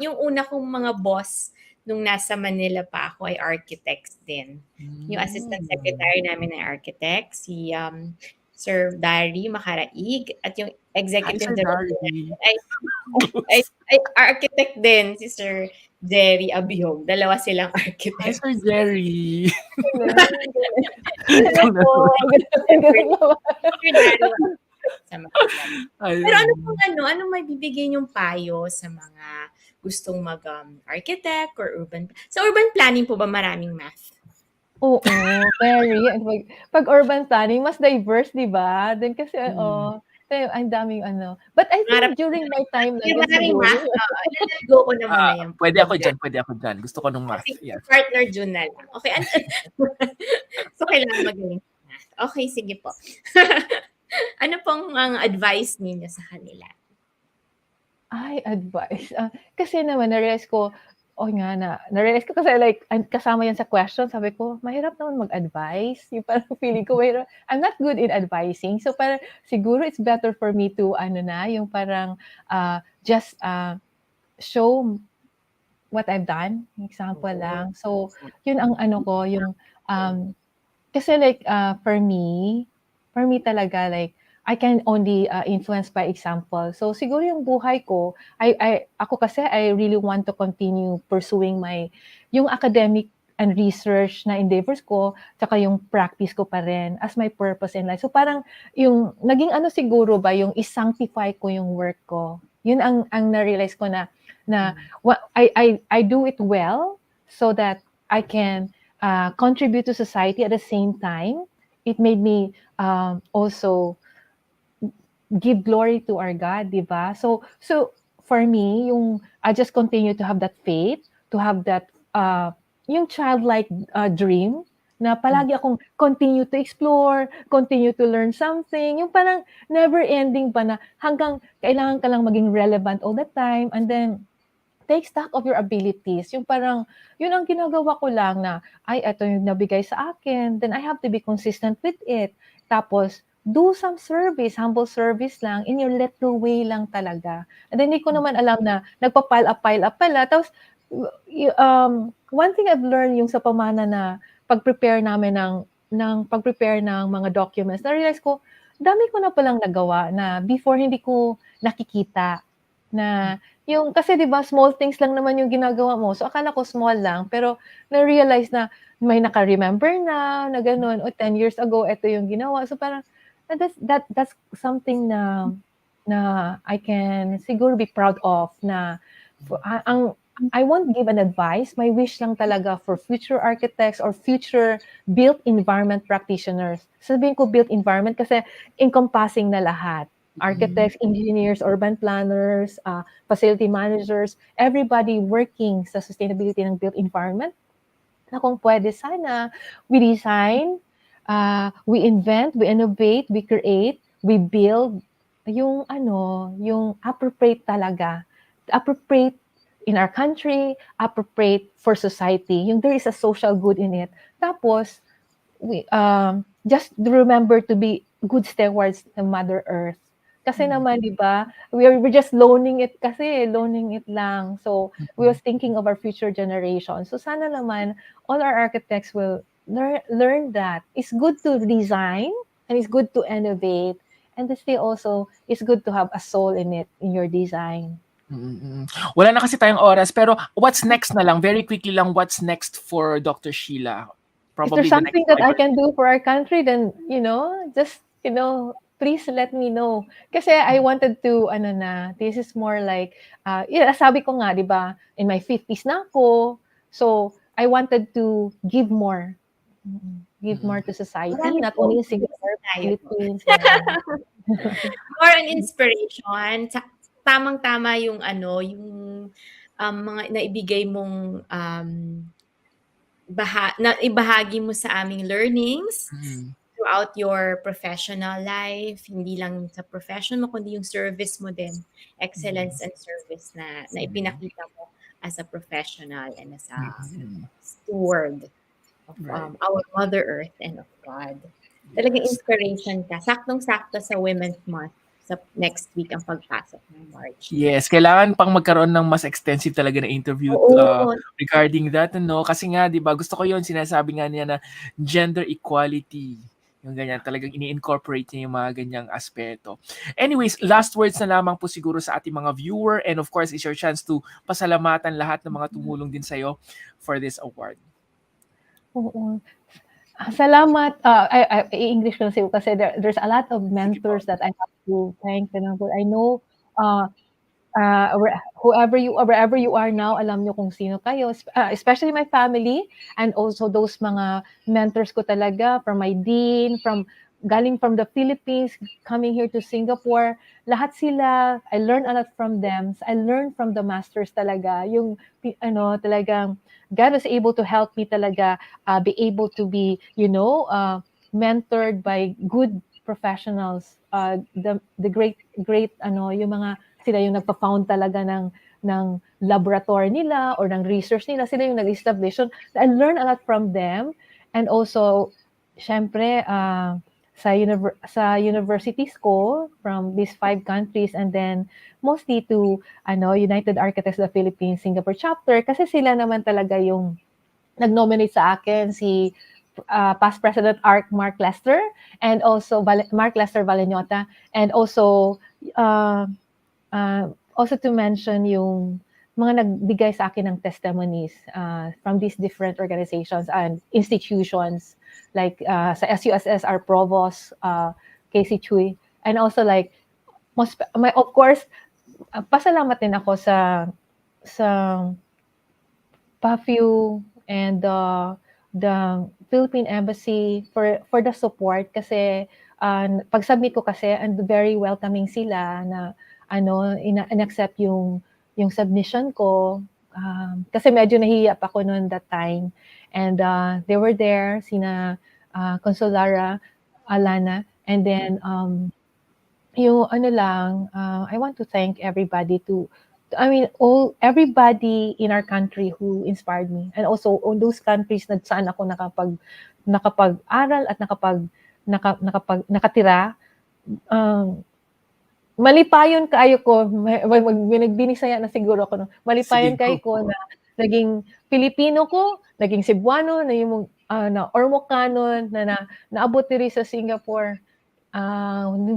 yung una kong mga boss nung nasa Manila pa ako ay architects din. Yung assistant secretary namin ay architect, si Sir Dari Makaraig, at yung executive director ay Ay, architect din, si Sir Jerry Abihog. Dalawa silang Hi, architect. Sir Jerry. Hello po. Sa mga Pero anong may bibigay niyong payo sa mga gustong mag-architect or urban? Sa urban planning po ba maraming math? Oo, very. Pag urban planning, mas diverse, di ba? Then kasi, ang daming ano. But I think during my time lang Yung yun maraming siguro. math, go ko naman na yan. Pwede ako dyan. Gusto ko nung math. Kasi Yeah. partner June na lang. Okay, so kailangan magaling sa math. Okay, sige po. Ano pong ang advice ninyo sa kanila? Ay, advice. Kasi naman, na-realize ko kasi like, kasama yan sa question, sabi ko, mahirap naman mag-advise. Yung parang feeling ko, I'm not good in advising. So parang, siguro it's better for me to, yung parang, just show what I've done. Example lang. So, yun ang kasi like, for me talaga, like, I can only influence by example. So siguro yung buhay ko, ako kasi I really want to continue pursuing yung academic and research na endeavors ko, tsaka yung practice ko pa rin as my purpose in life. So parang yung naging siguro ba yung isanctify ko yung work ko. Yun ang na-realize ko na I do it well so that I can contribute to society at the same time. It made me also give glory to our God, di ba? So for me, I just continue to have that faith, to have that yung childlike dream na palagi akong continue to explore, continue to learn something, yung parang never ending pa na hanggang kailangan ka lang maging relevant all the time, and then take stock of your abilities. Yung parang, yun ang ginagawa ko lang na, ito yung nabigay sa akin, then I have to be consistent with it. Tapos, do some service, humble service lang, in your little way lang talaga. And then, hindi ko naman alam na nagpa-pile up pala. Tapos, one thing I've learned yung sa Pamana na pag-prepare namin ng mga documents, na-realize ko, dami ko na palang nagawa na before hindi ko nakikita. Na yung, kasi di ba small things lang naman yung ginagawa mo. So, akala ko small lang, pero na-realize na may naka-remember na gano'n, 10 years ago, ito yung ginawa. So, parang, that's something na I can siguro be proud of na I won't give an advice. My wish lang talaga for future architects or future built environment practitioners. Sabihin ko built environment kasi encompassing na lahat. Architects, engineers, urban planners, facility managers, everybody working sa sustainability ng built environment. Na kung pwede sana, we design, we invent, we innovate, we create, we build yung appropriate talaga. Appropriate in our country, appropriate for society. Yung there is a social good in it. Tapos, we just remember to be good stewards of Mother Earth. Kasi naman, di ba, we're just loaning it lang. So, we was thinking of our future generations. So, sana naman, all our architects will learn that. It's good to design, and it's good to innovate, and it's good to have a soul in it, in your design. Wala na kasi tayong oras, pero what's next na lang? Very quickly lang, what's next for Dr. SHEILA? Probably if there's something that I can do for our country, then, please let me know. Kasi I wanted to, this is more like, sabi ko nga, di ba, in my 50s na ako, so I wanted to give more to society, not only in Singapore, Philippines. More an inspiration. Tamang-tama yung mga naibigay mong ibahagi mo sa aming learnings throughout your professional life, hindi lang sa profession mo, kundi yung service mo din, excellence and service na ipinakita mo as a professional and as a steward of our Mother Earth and of God. Talagang inspiration ka. Saktong-sakto sa Women's Month sa next week ang pagpasok ng March. Yes, kailangan pang magkaroon ng mas extensive talaga na interview regarding that, Kasi nga, 'di ba, gusto ko 'yon, sinasabi nga niya na gender equality. Yung ganyan, talagang ini-incorporate niya yung mga ganyang aspeto. Anyways, last words na lamang po siguro sa ating mga viewer, and of course, is your chance to pasalamatan lahat ng mga tumulong din sa'yo for this award. Oo. Salamat. I-English ko na sa'yo kasi there's a lot of mentors that I have to thank. I know wherever you are now, alam nyo kung sino kayo, especially my family, and also those mga mentors ko talaga, from my dean, galing from the Philippines, coming here to Singapore, lahat sila, I learned a lot from them. I learned from the masters talaga, yung talagang God was able to help me talaga be able to be, mentored by good professionals, the great yung mga sila yung nagpa-found talaga ng laboratory nila or ng research nila, sila yung nag-establish. So I learned a lot from them, and also syempre sa universities ko from these 5 countries, and then mostly to United Architects of the Philippines Singapore chapter, kasi sila naman talaga yung nag-nominate sa akin, si past President Mark Lester, and also Mark Lester Valleñota, and also to mention yung mga nagbigay sa akin ng testimonies from these different organizations and institutions, like sa SUSS, our provost, Casey Chui, and also like of course pasalamat din ako sa PAFU and the Philippine Embassy for the support, kasi pag-submit ko kasi, and very welcoming sila na in-accept yung submission ko, kasi medyo nahihiya pa ako noon that time, and they were there, sina Consulara Alana, and then I want to thank everybody everybody in our country who inspired me, and also on those countries na saan ako nakapag-aral at nakatira. Malipayon kayo ko, nagbinisaya na siguro ako, no? Malipayon kayo ko na naging Pilipino ko, naging Cebuano, na yung na Ormocanon, na naabot diri sa Singapore.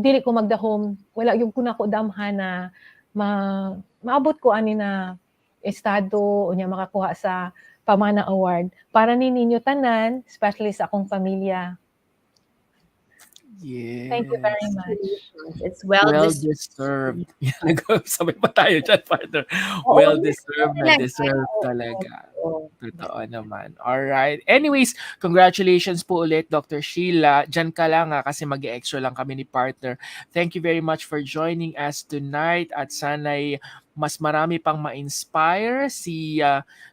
Dili ko magdahom, wala yung kuna ko damhan na maabot ko ani na estado o niya makakuha sa Pamana Award para ninyo tanan, especially sa akong pamilya. Yes. Thank you very much. It's well deserved. Sabay pa tayo dyan, partner. Well deserved na deserved talaga. Totoo naman. Alright. Anyways, congratulations po ulit, Dr. Sheila. Diyan ka lang kasi mag-extra lang kami ni partner. Thank you very much for joining us tonight, at sana'y mas marami pang ma-inspire si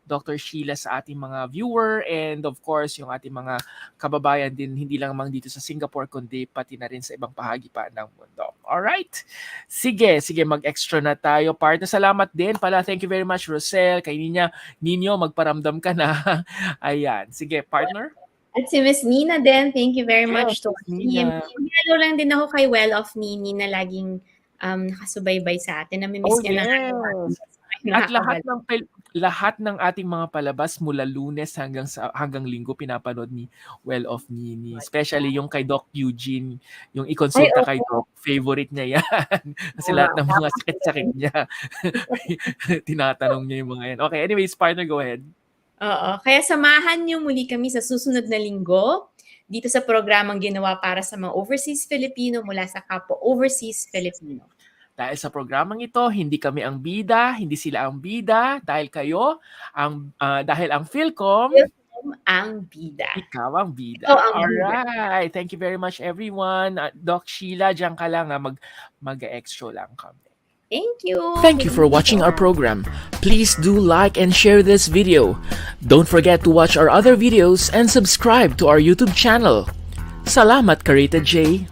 Dr. Sheila sa ating mga viewer, and of course yung ating mga kababayan din, hindi lang mang dito sa Singapore kundi pati na rin sa ibang bahagi pa ng mundo. Alright? Sige, mag-extra na tayo. Partner, salamat din pala. Thank you very much, Rosel. Kay Ninyo, magparamdam ka na. Ayan. Sige, partner. At si Miss Nina din, thank you very much to our team. Nina. Hello lang din ako kay Well of Nini na laging nakasubaybay sa atin. Namimiss ka na. At lahat ng ating mga palabas mula Lunes hanggang Linggo pinapanood ni Well of Nini. Especially yung kay Doc Eugene, yung ikonsulta kay Doc. Favorite niya yan. Kasi lahat ng mga sakit-sakit niya, tinatanong niya yung mga yan. Okay, anyways, partner, go ahead. Oo. Kaya samahan niyo muli kami sa susunod na linggo dito sa programang ginawa para sa mga overseas Filipino mula sa kapwa overseas Filipino. Dahil sa programang ito, hindi kami ang bida, hindi sila ang bida, dahil dahil ang FILCOM ang bida. Ikaw ang bida. Ikaw ang bida. Alright. Thank you very much, everyone. Doc Sheila, diyan ka lang, mag-extra lang kami. Thank you. Thank you for watching our program. Please do like and share this video. Don't forget to watch our other videos and subscribe to our YouTube channel. Salamat, Karita J.